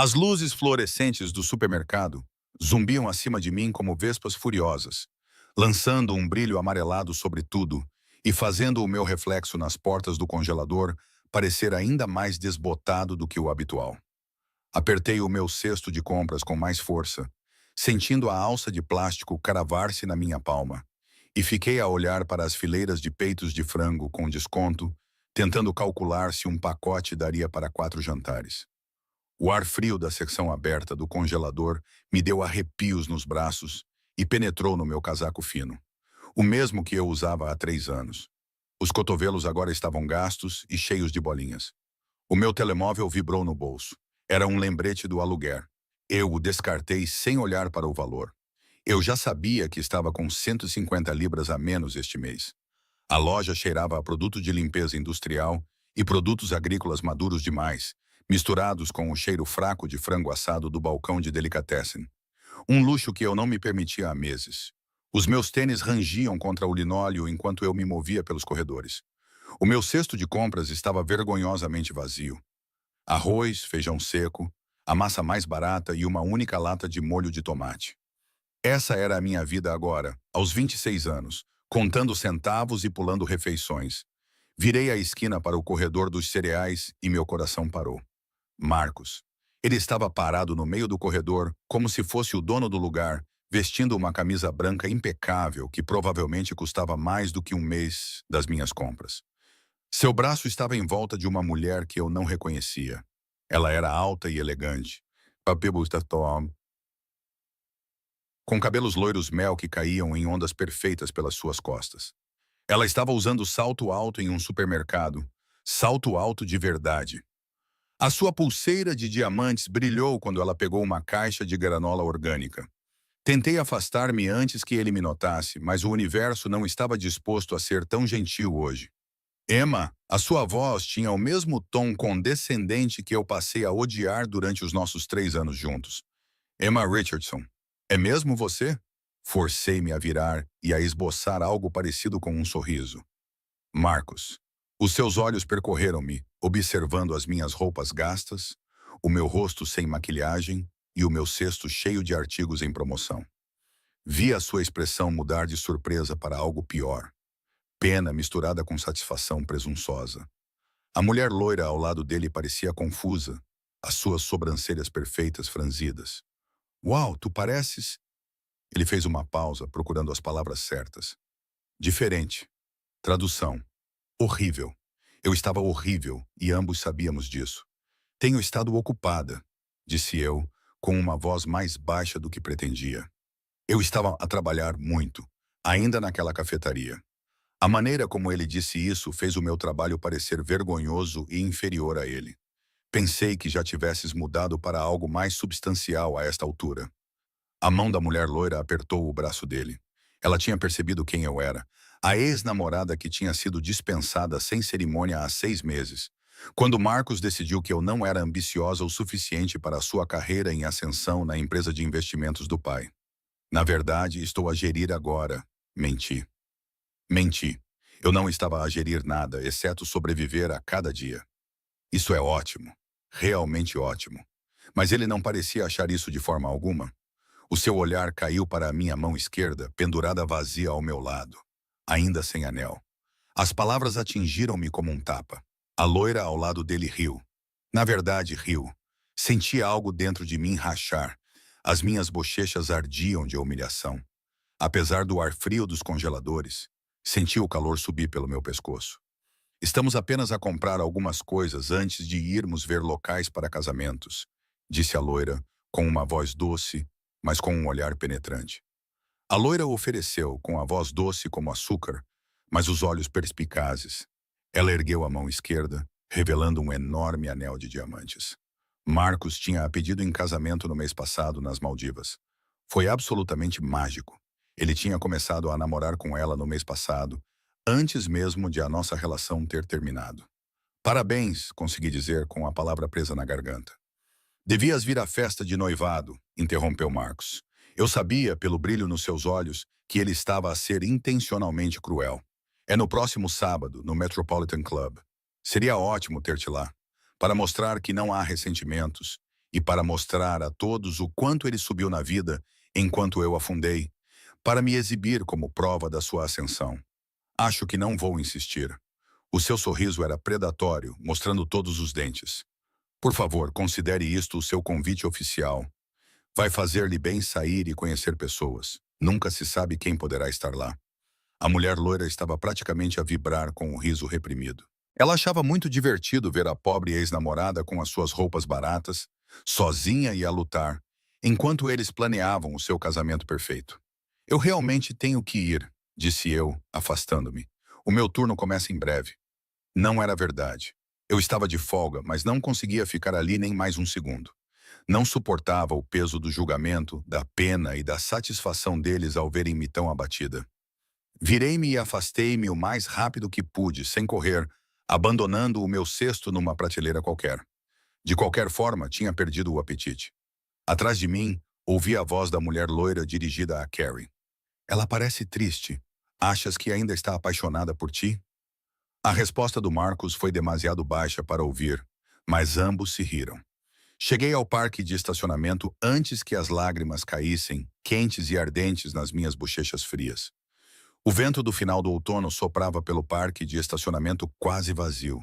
As luzes fluorescentes do supermercado zumbiam acima de mim como vespas furiosas, lançando um brilho amarelado sobre tudo e fazendo o meu reflexo nas portas do congelador parecer ainda mais desbotado do que o habitual. Apertei o meu cesto de compras com mais força, sentindo a alça de plástico cravar-se na minha palma, e fiquei a olhar para as fileiras de peitos de frango com desconto, tentando calcular se um pacote daria para 4 jantares. O ar frio da secção aberta do congelador me deu arrepios nos braços e penetrou no meu casaco fino, o mesmo que eu usava há 3 anos. Os cotovelos agora estavam gastos e cheios de bolinhas. O meu telemóvel vibrou no bolso. Era um lembrete do aluguer. Eu o descartei sem olhar para o valor. Eu já sabia que estava com 150 libras a menos este mês. A loja cheirava a produto de limpeza industrial e produtos agrícolas maduros demais, misturados com o cheiro fraco de frango assado do balcão de delicatessen. Um luxo que eu não me permitia há meses. Os meus tênis rangiam contra o linóleo enquanto eu me movia pelos corredores. O meu cesto de compras estava vergonhosamente vazio. Arroz, feijão seco, a massa mais barata e uma única lata de molho de tomate. Essa era a minha vida agora, aos 26 anos, contando centavos e pulando refeições. Virei a esquina para o corredor dos cereais e meu coração parou. Marcos. Ele estava parado no meio do corredor, como se fosse o dono do lugar, vestindo uma camisa branca impecável que provavelmente custava mais do que um mês das minhas compras. Seu braço estava em volta de uma mulher que eu não reconhecia. Ela era alta e elegante, com cabelos loiros mel que caíam em ondas perfeitas pelas suas costas. Ela estava usando salto alto em um supermercado, salto alto de verdade. A sua pulseira de diamantes brilhou quando ela pegou uma caixa de granola orgânica. Tentei afastar-me antes que ele me notasse, mas o universo não estava disposto a ser tão gentil hoje. Emma, a sua voz tinha o mesmo tom condescendente que eu passei a odiar durante os nossos 3 anos juntos. Emma Richardson, é mesmo você? Forcei-me a virar e a esboçar algo parecido com um sorriso. Marcos. Os seus olhos percorreram-me, observando as minhas roupas gastas, o meu rosto sem maquilhagem e o meu cesto cheio de artigos em promoção. Vi a sua expressão mudar de surpresa para algo pior. Pena misturada com satisfação presunçosa. A mulher loira ao lado dele parecia confusa, as suas sobrancelhas perfeitas franzidas. Uau, tu pareces... Ele fez uma pausa, procurando as palavras certas. Diferente. Tradução. Horrível. Eu estava horrível e ambos sabíamos disso. Tenho estado ocupada, disse eu, com uma voz mais baixa do que pretendia. Eu estava a trabalhar muito, ainda naquela cafetaria. A maneira como ele disse isso fez o meu trabalho parecer vergonhoso e inferior a ele. Pensei que já tivesses mudado para algo mais substancial a esta altura. A mão da mulher loira apertou o braço dele. Ela tinha percebido quem eu era. A ex-namorada que tinha sido dispensada sem cerimônia há 6 meses. Quando Marcos decidiu que eu não era ambiciosa o suficiente para a sua carreira em ascensão na empresa de investimentos do pai. Na verdade, estou a gerir agora. Menti. Menti. Eu não estava a gerir nada, exceto sobreviver a cada dia. Isso é ótimo. Realmente ótimo. Mas ele não parecia achar isso de forma alguma. O seu olhar caiu para a minha mão esquerda, pendurada vazia ao meu lado, ainda sem anel. As palavras atingiram-me como um tapa. A loira ao lado dele riu. Na verdade, riu. Senti algo dentro de mim rachar. As minhas bochechas ardiam de humilhação. Apesar do ar frio dos congeladores, senti o calor subir pelo meu pescoço. Estamos apenas a comprar algumas coisas antes de irmos ver locais para casamentos, disse a loira, com uma voz doce, mas com um olhar penetrante. A loira ofereceu, com a voz doce como açúcar, mas os olhos perspicazes. Ela ergueu a mão esquerda, revelando um enorme anel de diamantes. Marcos tinha a pedido em casamento no mês passado nas Maldivas. Foi absolutamente mágico. Ele tinha começado a namorar com ela no mês passado, antes mesmo de a nossa relação ter terminado. Parabéns, consegui dizer com a palavra presa na garganta. Devias vir à festa de noivado, interrompeu Marcos. Eu sabia, pelo brilho nos seus olhos, que ele estava a ser intencionalmente cruel. É no próximo sábado, no Metropolitan Club. Seria ótimo ter-te lá, para mostrar que não há ressentimentos e para mostrar a todos o quanto ele subiu na vida enquanto eu afundei, para me exibir como prova da sua ascensão. Acho que não vou insistir. O seu sorriso era predatório, mostrando todos os dentes. Por favor, considere isto o seu convite oficial. Vai fazer-lhe bem sair e conhecer pessoas. Nunca se sabe quem poderá estar lá. A mulher loira estava praticamente a vibrar com o riso reprimido. Ela achava muito divertido ver a pobre ex-namorada com as suas roupas baratas, sozinha e a lutar, enquanto eles planeavam o seu casamento perfeito. Eu realmente tenho que ir, disse eu, afastando-me. O meu turno começa em breve. Não era verdade. Eu estava de folga, mas não conseguia ficar ali nem mais um segundo. Não suportava o peso do julgamento, da pena e da satisfação deles ao verem-me tão abatida. Virei-me e afastei-me o mais rápido que pude, sem correr, abandonando o meu cesto numa prateleira qualquer. De qualquer forma, tinha perdido o apetite. Atrás de mim, ouvi a voz da mulher loira dirigida a Carrie. Ela parece triste. Achas que ainda está apaixonada por ti? A resposta do Marcos foi demasiado baixa para ouvir, mas ambos se riram. Cheguei ao parque de estacionamento antes que as lágrimas caíssem, quentes e ardentes nas minhas bochechas frias. O vento do final do outono soprava pelo parque de estacionamento quase vazio,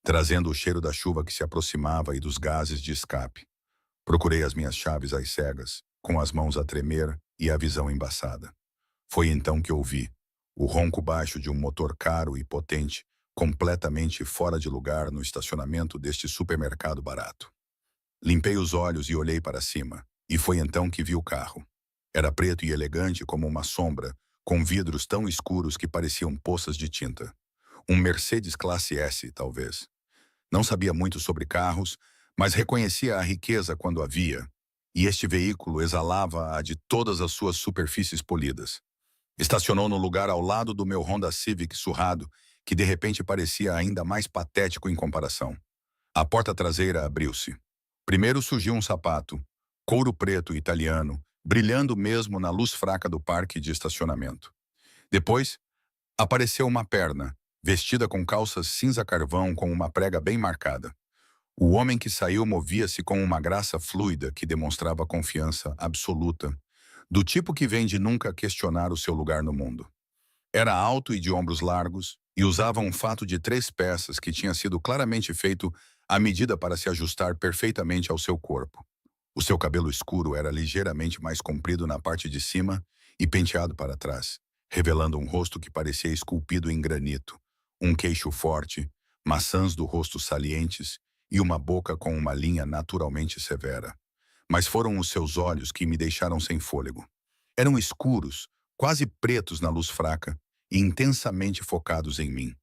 trazendo o cheiro da chuva que se aproximava e dos gases de escape. Procurei as minhas chaves às cegas, com as mãos a tremer e a visão embaçada. Foi então que ouvi o ronco baixo de um motor caro e potente, completamente fora de lugar no estacionamento deste supermercado barato. Limpei os olhos e olhei para cima, e foi então que vi o carro. Era preto e elegante como uma sombra, com vidros tão escuros que pareciam poças de tinta. Um Mercedes Classe S, talvez. Não sabia muito sobre carros, mas reconhecia a riqueza quando a via, e este veículo exalava-a de todas as suas superfícies polidas. Estacionou no lugar ao lado do meu Honda Civic surrado, que de repente parecia ainda mais patético em comparação. A porta traseira abriu-se. Primeiro surgiu um sapato, couro preto italiano, brilhando mesmo na luz fraca do parque de estacionamento. Depois, apareceu uma perna, vestida com calças cinza-carvão com uma prega bem marcada. O homem que saiu movia-se com uma graça fluida que demonstrava confiança absoluta, do tipo que vem de nunca questionar o seu lugar no mundo. Era alto e de ombros largos, e usava um fato de 3 peças que tinha sido claramente feito à medida para se ajustar perfeitamente ao seu corpo. O seu cabelo escuro era ligeiramente mais comprido na parte de cima e penteado para trás, revelando um rosto que parecia esculpido em granito, um queixo forte, maçãs do rosto salientes e uma boca com uma linha naturalmente severa. Mas foram os seus olhos que me deixaram sem fôlego. Eram escuros, quase pretos na luz fraca, e intensamente focados em mim.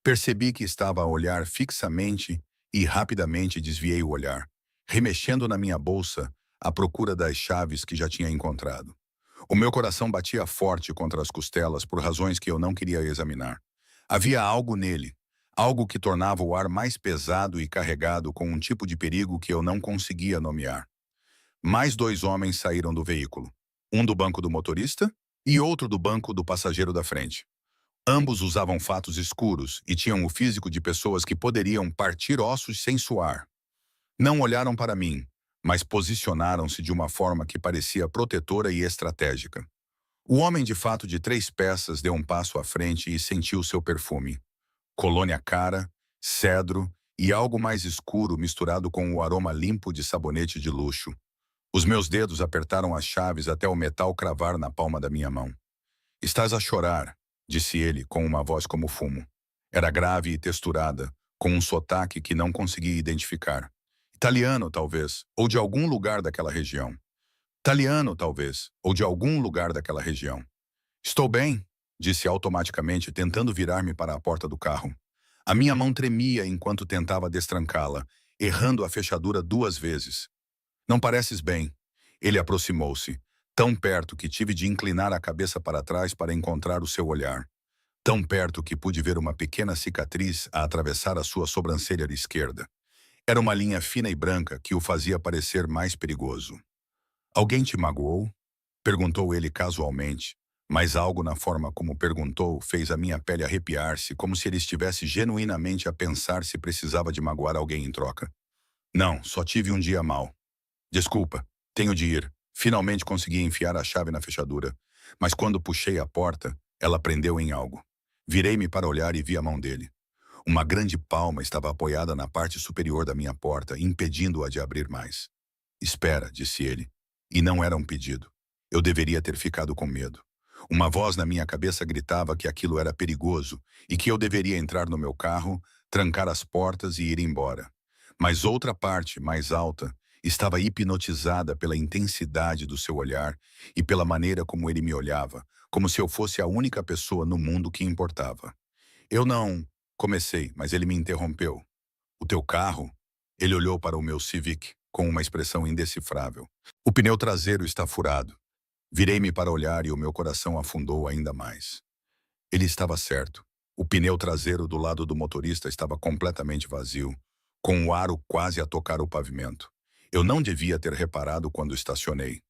Percebi que estava a olhar fixamente e rapidamente desviei o olhar, remexendo na minha bolsa à procura das chaves que já tinha encontrado. O meu coração batia forte contra as costelas por razões que eu não queria examinar. Havia algo nele, algo que tornava o ar mais pesado e carregado com um tipo de perigo que eu não conseguia nomear. Mais 2 homens saíram do veículo, um do banco do motorista e outro do banco do passageiro da frente. Ambos usavam fatos escuros e tinham o físico de pessoas que poderiam partir ossos sem suar. Não olharam para mim, mas posicionaram-se de uma forma que parecia protetora e estratégica. O homem de fato de 3 peças deu um passo à frente e sentiu seu perfume. Colônia cara, cedro e algo mais escuro misturado com o aroma limpo de sabonete de luxo. Os meus dedos apertaram as chaves até o metal cravar na palma da minha mão. "Estás a chorar", disse ele com uma voz como fumo. Era grave e texturada, com um sotaque que não conseguia identificar. Italiano, talvez, ou de algum lugar daquela região. Italiano, talvez, ou de algum lugar daquela região. "Estou bem", disse automaticamente, tentando virar-me para a porta do carro. A minha mão tremia enquanto tentava destrancá-la, errando a fechadura 2 vezes. "Não pareces bem." Ele aproximou-se, tão perto que tive de inclinar a cabeça para trás para encontrar o seu olhar. Tão perto que pude ver uma pequena cicatriz a atravessar a sua sobrancelha esquerda. Era uma linha fina e branca que o fazia parecer mais perigoso. "Alguém te magoou?" perguntou ele casualmente, mas algo na forma como perguntou fez a minha pele arrepiar-se, como se ele estivesse genuinamente a pensar se precisava de magoar alguém em troca. "Não, só tive um dia mau." Desculpa, tenho de ir. Finalmente consegui enfiar a chave na fechadura, mas quando puxei a porta, ela prendeu em algo. Virei-me para olhar e vi a mão dele. Uma grande palma estava apoiada na parte superior da minha porta, impedindo-a de abrir mais. Espera, disse ele. E não era um pedido. Eu deveria ter ficado com medo. Uma voz na minha cabeça gritava que aquilo era perigoso e que eu deveria entrar no meu carro, trancar as portas e ir embora. Mas outra parte, mais alta, estava hipnotizada pela intensidade do seu olhar e pela maneira como ele me olhava, como se eu fosse a única pessoa no mundo que importava. Eu não... Comecei, mas ele me interrompeu. O teu carro? Ele olhou para o meu Civic com uma expressão indecifrável. O pneu traseiro está furado. Virei-me para olhar e o meu coração afundou ainda mais. Ele estava certo. O pneu traseiro do lado do motorista estava completamente vazio, com o aro quase a tocar o pavimento. Eu não devia ter reparado quando estacionei.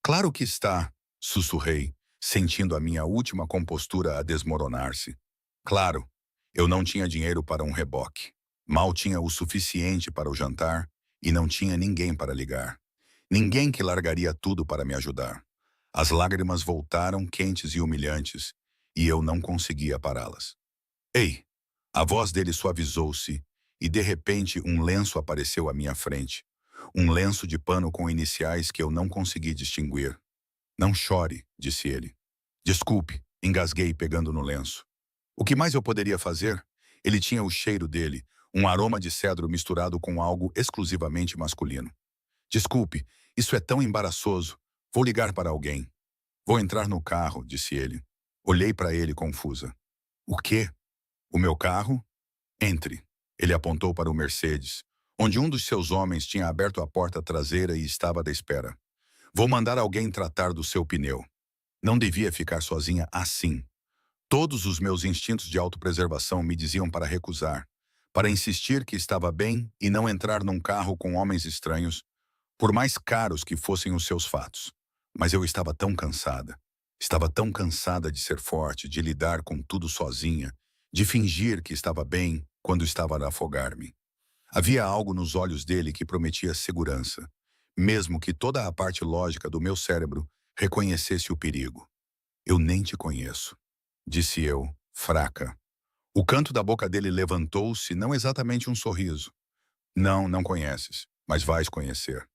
Claro que está, sussurrei, sentindo a minha última compostura a desmoronar-se. Claro, eu não tinha dinheiro para um reboque. Mal tinha o suficiente para o jantar e não tinha ninguém para ligar. Ninguém que largaria tudo para me ajudar. As lágrimas voltaram quentes e humilhantes, e eu não conseguia pará-las. Ei! A voz dele suavizou-se, e de repente um lenço apareceu à minha frente. Um lenço de pano com iniciais que eu não consegui distinguir. Não chore, disse ele. Desculpe, engasguei pegando no lenço. O que mais eu poderia fazer? Ele tinha o cheiro dele, um aroma de cedro misturado com algo exclusivamente masculino. Desculpe, isso é tão embaraçoso. Vou ligar para alguém. Vou entrar no carro, disse ele. Olhei para ele confusa. O quê? O meu carro? Entre. Ele apontou para o Mercedes, onde um dos seus homens tinha aberto a porta traseira e estava à espera. Vou mandar alguém tratar do seu pneu. Não devia ficar sozinha assim. Todos os meus instintos de autopreservação me diziam para recusar, para insistir que estava bem e não entrar num carro com homens estranhos, por mais caros que fossem os seus fatos. Mas eu estava tão cansada. Estava tão cansada de ser forte, de lidar com tudo sozinha, de fingir que estava bem quando estava a afogar-me. Havia algo nos olhos dele que prometia segurança, mesmo que toda a parte lógica do meu cérebro reconhecesse o perigo. Eu nem te conheço, disse eu, fraca. O canto da boca dele levantou-se, não exatamente um sorriso. Não, não conheces, mas vais conhecer.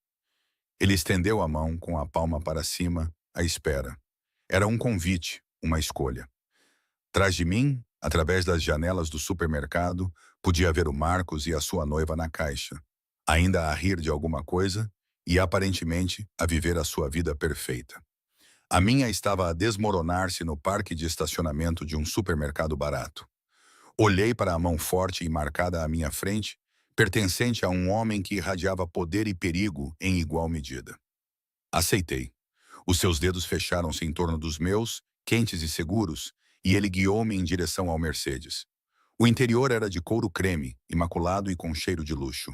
Ele estendeu a mão com a palma para cima, à espera. Era um convite, uma escolha. Trás de mim, através das janelas do supermercado, podia ver o Marcos e a sua noiva na caixa, ainda a rir de alguma coisa e, aparentemente, a viver a sua vida perfeita. A minha estava a desmoronar-se no parque de estacionamento de um supermercado barato. Olhei para a mão forte e marcada à minha frente, pertencente a um homem que irradiava poder e perigo em igual medida. Aceitei. Os seus dedos fecharam-se em torno dos meus, quentes e seguros, e ele guiou-me em direção ao Mercedes. O interior era de couro creme, imaculado e com cheiro de luxo.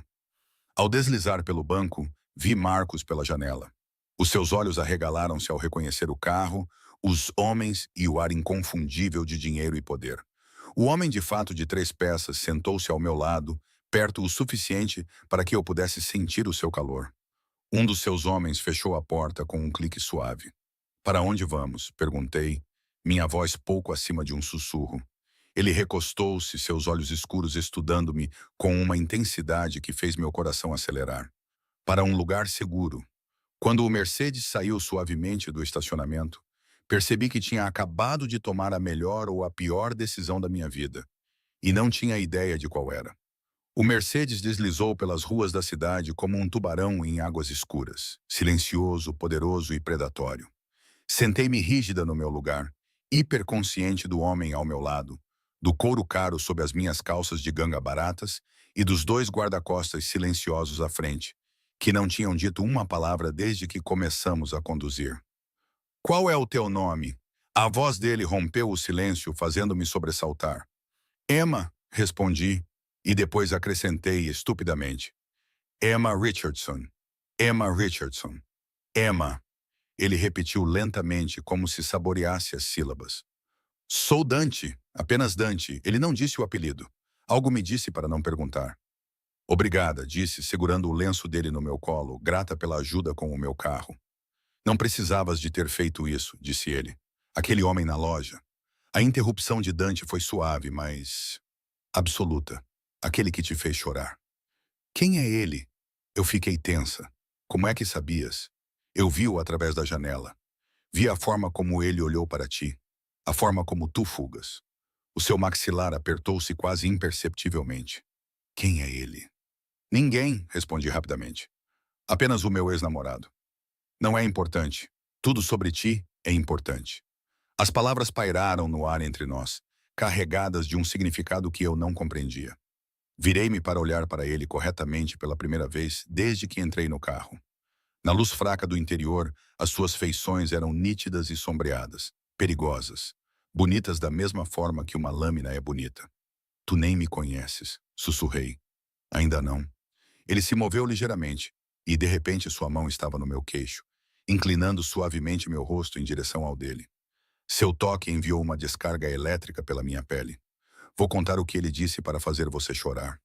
Ao deslizar pelo banco, vi Marcos pela janela. Os seus olhos arregalaram-se ao reconhecer o carro, os homens e o ar inconfundível de dinheiro e poder. O homem de fato de 3 peças sentou-se ao meu lado, perto o suficiente para que eu pudesse sentir o seu calor. Um dos seus homens fechou a porta com um clique suave. Para onde vamos? Perguntei, minha voz pouco acima de um sussurro. Ele recostou-se, seus olhos escuros estudando-me com uma intensidade que fez meu coração acelerar. Para um lugar seguro. Quando o Mercedes saiu suavemente do estacionamento, percebi que tinha acabado de tomar a melhor ou a pior decisão da minha vida, e não tinha ideia de qual era. O Mercedes deslizou pelas ruas da cidade como um tubarão em águas escuras, silencioso, poderoso e predatório. Sentei-me rígida no meu lugar, hiperconsciente do homem ao meu lado, do couro caro sob as minhas calças de ganga baratas e dos 2 guarda-costas silenciosos à frente, que não tinham dito uma palavra desde que começamos a conduzir. Qual é o teu nome? A voz dele rompeu o silêncio, fazendo-me sobressaltar. Emma, respondi, e depois acrescentei estupidamente. Emma Richardson. Emma Richardson. Emma. Ele repetiu lentamente, como se saboreasse as sílabas. Sou Dante, apenas Dante. Ele não disse o apelido. Algo me disse para não perguntar. Obrigada, disse, segurando o lenço dele no meu colo, grata pela ajuda com o meu carro. Não precisavas de ter feito isso, disse ele. Aquele homem na loja. A interrupção de Dante foi suave, mas absoluta. Aquele que te fez chorar. Quem é ele? Eu fiquei tensa. Como é que sabias? Eu vi-o através da janela. Vi a forma como ele olhou para ti. A forma como tu fugas. O seu maxilar apertou-se quase imperceptivelmente. Quem é ele? Ninguém, respondi rapidamente. Apenas o meu ex-namorado. Não é importante. Tudo sobre ti é importante. As palavras pairaram no ar entre nós, carregadas de um significado que eu não compreendia. Virei-me para olhar para ele corretamente pela primeira vez desde que entrei no carro. Na luz fraca do interior, as suas feições eram nítidas e sombreadas, perigosas, bonitas da mesma forma que uma lâmina é bonita. Tu nem me conheces, sussurrei. Ainda não. Ele se moveu ligeiramente, e de repente sua mão estava no meu queixo, inclinando suavemente meu rosto em direção ao dele. Seu toque enviou uma descarga elétrica pela minha pele. Vou contar o que ele disse para fazer você chorar.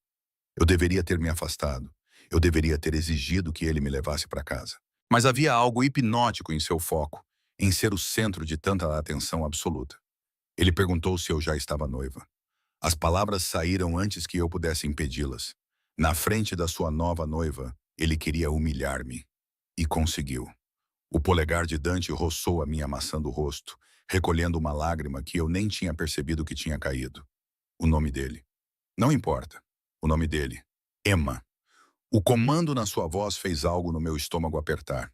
Eu deveria ter me afastado. Eu deveria ter exigido que ele me levasse para casa. Mas havia algo hipnótico em seu foco, em ser o centro de tanta atenção absoluta. Ele perguntou se eu já estava noiva. As palavras saíram antes que eu pudesse impedi-las. Na frente da sua nova noiva, ele queria humilhar-me. E conseguiu. O polegar de Dante roçou a minha maçã do rosto, recolhendo uma lágrima que eu nem tinha percebido que tinha caído. O nome dele. Não importa. O nome dele. Emma. O comando na sua voz fez algo no meu estômago apertar.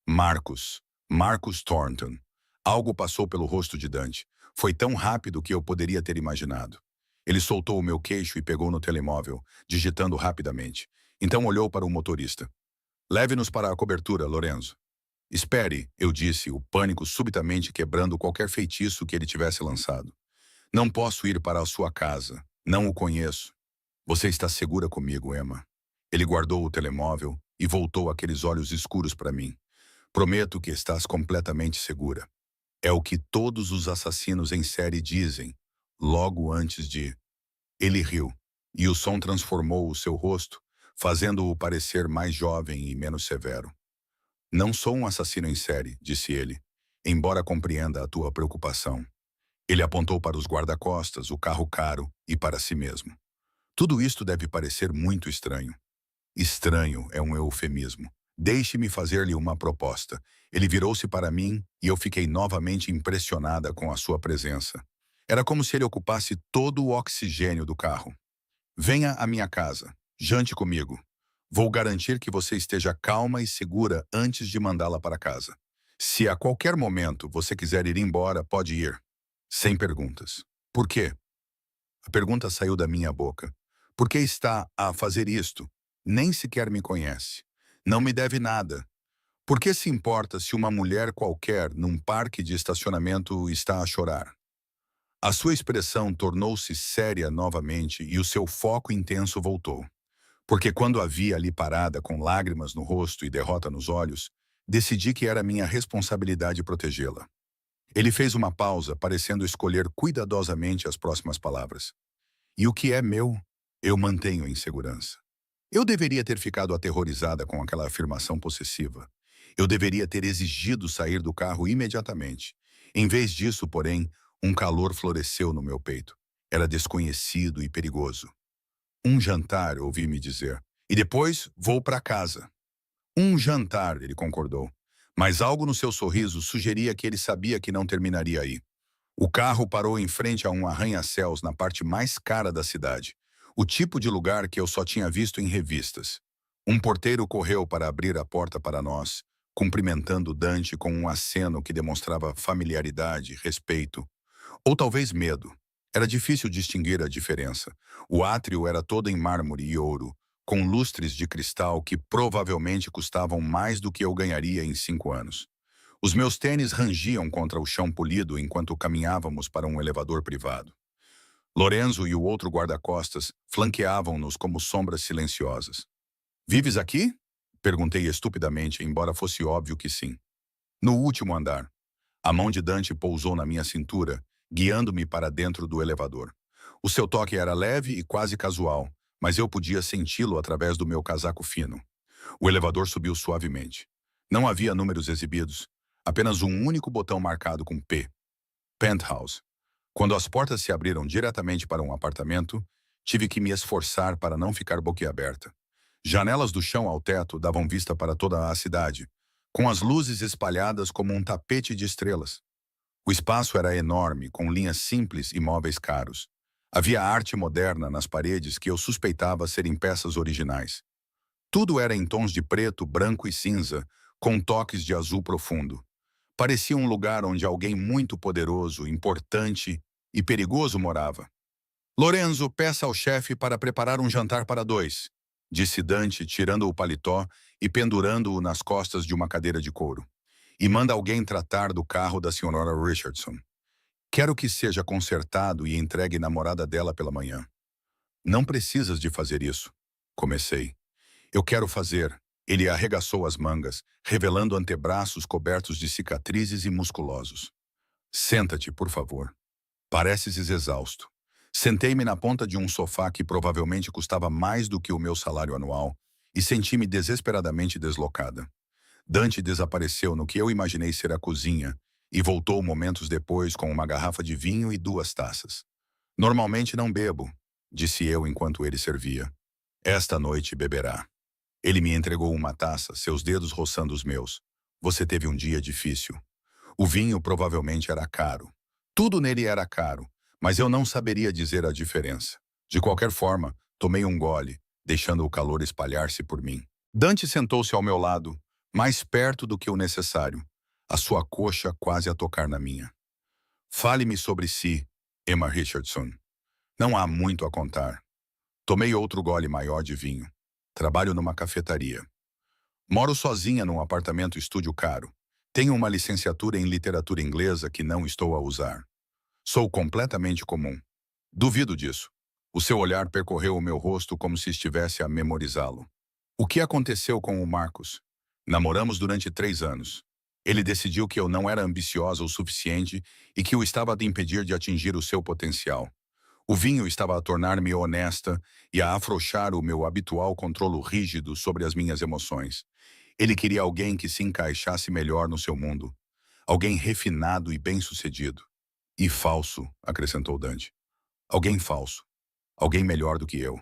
Marcus. Marcus Thornton. Algo passou pelo rosto de Dante. Foi tão rápido que eu poderia ter imaginado. Ele soltou o meu queixo e pegou no telemóvel, digitando rapidamente. Então olhou para o motorista. Leve-nos para a cobertura, Lorenzo. Espere, eu disse, o pânico subitamente quebrando qualquer feitiço que ele tivesse lançado. Não posso ir para a sua casa. Não o conheço. Você está segura comigo, Emma. Ele guardou o telemóvel e voltou aqueles olhos escuros para mim. Prometo que estás completamente segura. É o que todos os assassinos em série dizem, logo antes de... Ele riu, e o som transformou o seu rosto, fazendo-o parecer mais jovem e menos severo. Não sou um assassino em série, disse ele, embora compreenda a tua preocupação. Ele apontou para os guarda-costas, o carro caro e para si mesmo. Tudo isto deve parecer muito estranho. Estranho é um eufemismo. Deixe-me fazer-lhe uma proposta. Ele virou-se para mim e eu fiquei novamente impressionada com a sua presença. Era como se ele ocupasse todo o oxigênio do carro. Venha à minha casa. Jante comigo. Vou garantir que você esteja calma e segura antes de mandá-la para casa. Se a qualquer momento você quiser ir embora, pode ir. Sem perguntas. Por quê? A pergunta saiu da minha boca. Por que está a fazer isto? Nem sequer me conhece. Não me deve nada. Por que se importa se uma mulher qualquer num parque de estacionamento está a chorar? A sua expressão tornou-se séria novamente e o seu foco intenso voltou. Porque quando a vi ali parada com lágrimas no rosto e derrota nos olhos, decidi que era minha responsabilidade protegê-la. Ele fez uma pausa, parecendo escolher cuidadosamente as próximas palavras. E o que é meu, eu mantenho em segurança. Eu deveria ter ficado aterrorizada com aquela afirmação possessiva. Eu deveria ter exigido sair do carro imediatamente. Em vez disso, porém, um calor floresceu no meu peito. Era desconhecido e perigoso. Um jantar, ouvi-me dizer. E depois vou para casa. Um jantar, ele concordou. Mas algo no seu sorriso sugeria que ele sabia que não terminaria aí. O carro parou em frente a um arranha-céus na parte mais cara da cidade. O tipo de lugar que eu só tinha visto em revistas. Um porteiro correu para abrir a porta para nós, cumprimentando Dante com um aceno que demonstrava familiaridade, respeito. Ou talvez medo. Era difícil distinguir a diferença. O átrio era todo em mármore e ouro, com lustres de cristal que provavelmente custavam mais do que eu ganharia em 5 anos. Os meus tênis rangiam contra o chão polido enquanto caminhávamos para um elevador privado. Lorenzo e o outro guarda-costas flanqueavam-nos como sombras silenciosas. "Vives aqui?" Perguntei estupidamente, embora fosse óbvio que sim. "No último andar." A mão de Dante pousou na minha cintura, guiando-me para dentro do elevador. O seu toque era leve e quase casual, mas eu podia senti-lo através do meu casaco fino. O elevador subiu suavemente. Não havia números exibidos, apenas um único botão marcado com P. Penthouse. Quando as portas se abriram diretamente para um apartamento, tive que me esforçar para não ficar boquiaberta. Janelas do chão ao teto davam vista para toda a cidade, com as luzes espalhadas como um tapete de estrelas. O espaço era enorme, com linhas simples e móveis caros. Havia arte moderna nas paredes que eu suspeitava serem peças originais. Tudo era em tons de preto, branco e cinza, com toques de azul profundo. Parecia um lugar onde alguém muito poderoso, importante e perigoso morava. Lorenzo, peça ao chefe para preparar um jantar para dois, disse Dante, tirando o paletó e pendurando-o nas costas de uma cadeira de couro. E manda alguém tratar do carro da senhora Richardson. Quero que seja consertado e entregue na morada dela pela manhã. Não precisas de fazer isso, comecei. Eu quero fazer. Ele arregaçou as mangas, revelando antebraços cobertos de cicatrizes e musculosos. Senta-te, por favor. Pareces exausto. Sentei-me na ponta de um sofá que provavelmente custava mais do que o meu salário anual e senti-me desesperadamente deslocada. Dante desapareceu no que eu imaginei ser a cozinha e voltou momentos depois com uma garrafa de vinho e 2 taças. Normalmente não bebo, disse eu enquanto ele servia. Esta noite beberá. Ele me entregou uma taça, seus dedos roçando os meus. Você teve um dia difícil. O vinho provavelmente era caro. Tudo nele era caro, mas eu não saberia dizer a diferença. De qualquer forma, tomei um gole, deixando o calor espalhar-se por mim. Dante sentou-se ao meu lado, mais perto do que o necessário, a sua coxa quase a tocar na minha. Fale-me sobre si, Emma Richardson. Não há muito a contar. Tomei outro gole maior de vinho. Trabalho numa cafetaria. Moro sozinha num apartamento estúdio caro. Tenho uma licenciatura em literatura inglesa que não estou a usar. Sou completamente comum. Duvido disso. O seu olhar percorreu o meu rosto como se estivesse a memorizá-lo. O que aconteceu com o Marcos? Namoramos durante 3 anos. Ele decidiu que eu não era ambiciosa o suficiente e que o estava a impedir de atingir o seu potencial. O vinho estava a tornar-me honesta e a afrouxar o meu habitual controlo rígido sobre as minhas emoções. Ele queria alguém que se encaixasse melhor no seu mundo. Alguém refinado e bem-sucedido. E falso, acrescentou Dante. Alguém falso. Alguém melhor do que eu.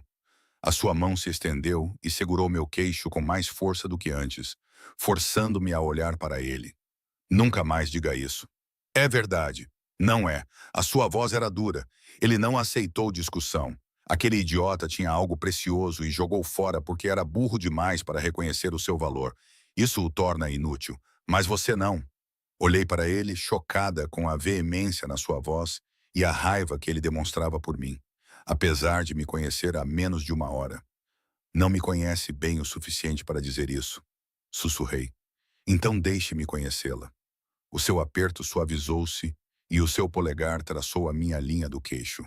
A sua mão se estendeu e segurou meu queixo com mais força do que antes, forçando-me a olhar para ele. Nunca mais diga isso. É verdade. Não é. A sua voz era dura. Ele não aceitou discussão. Aquele idiota tinha algo precioso e jogou fora porque era burro demais para reconhecer o seu valor. Isso o torna inútil. Mas você não. Olhei para ele, chocada com a veemência na sua voz e a raiva que ele demonstrava por mim, apesar de me conhecer há menos de 1 hora. Não me conhece bem o suficiente para dizer isso. Sussurrei. Então deixe-me conhecê-la. O seu aperto suavizou-se e o seu polegar traçou a minha linha do queixo.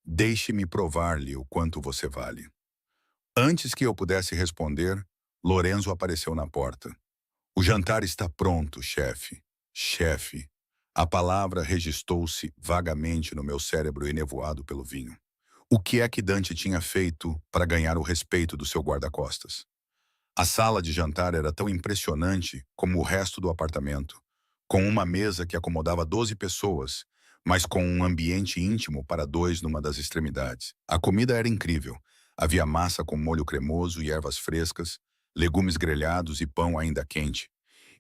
Deixe-me provar-lhe o quanto você vale. Antes que eu pudesse responder, Lorenzo apareceu na porta. O jantar está pronto, chefe. Chefe. A palavra registou-se vagamente no meu cérebro enevoado pelo vinho. O que é que Dante tinha feito para ganhar o respeito do seu guarda-costas? A sala de jantar era tão impressionante como o resto do apartamento, com uma mesa que acomodava 12 pessoas, mas com um ambiente íntimo para 2 numa das extremidades. A comida era incrível. Havia massa com molho cremoso e ervas frescas, legumes grelhados e pão ainda quente.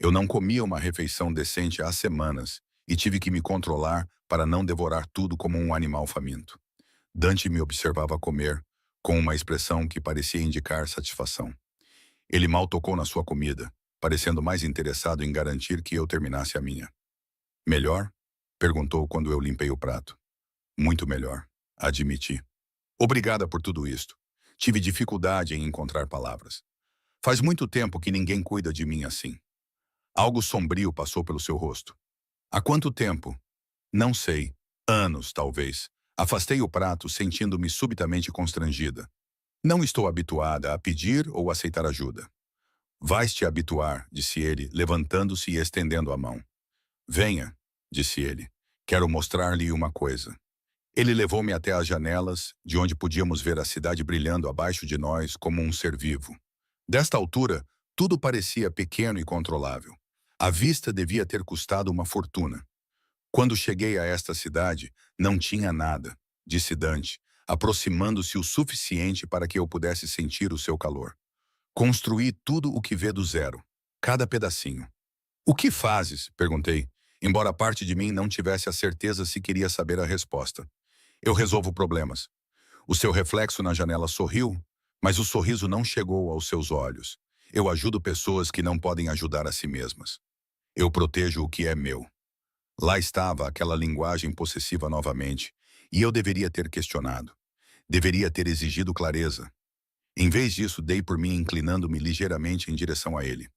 Eu não comia uma refeição decente há semanas e tive que me controlar para não devorar tudo como um animal faminto. Dante me observava comer, com uma expressão que parecia indicar satisfação. Ele mal tocou na sua comida, parecendo mais interessado em garantir que eu terminasse a minha. Melhor? Perguntou quando eu limpei o prato. Muito melhor, admiti. Obrigada por tudo isto. Tive dificuldade em encontrar palavras. Faz muito tempo que ninguém cuida de mim assim. Algo sombrio passou pelo seu rosto. Há quanto tempo? Não sei. Anos, talvez. Afastei o prato, sentindo-me subitamente constrangida. Não estou habituada a pedir ou aceitar ajuda. Vais te habituar, disse ele, levantando-se e estendendo a mão. Venha, disse ele. Quero mostrar-lhe uma coisa. Ele levou-me até as janelas, de onde podíamos ver a cidade brilhando abaixo de nós como um ser vivo. Desta altura, tudo parecia pequeno e controlável. A vista devia ter custado uma fortuna. Quando cheguei a esta cidade, não tinha nada, disse Dante, aproximando-se o suficiente para que eu pudesse sentir o seu calor. Construí tudo o que vê do zero, cada pedacinho. O que fazes? Perguntei, embora parte de mim não tivesse a certeza se queria saber a resposta. Eu resolvo problemas. O seu reflexo na janela sorriu, mas o sorriso não chegou aos seus olhos. Eu ajudo pessoas que não podem ajudar a si mesmas. Eu protejo o que é meu. Lá estava aquela linguagem possessiva novamente, e eu deveria ter questionado. Deveria ter exigido clareza. Em vez disso, dei por mim inclinando-me ligeiramente em direção a ele.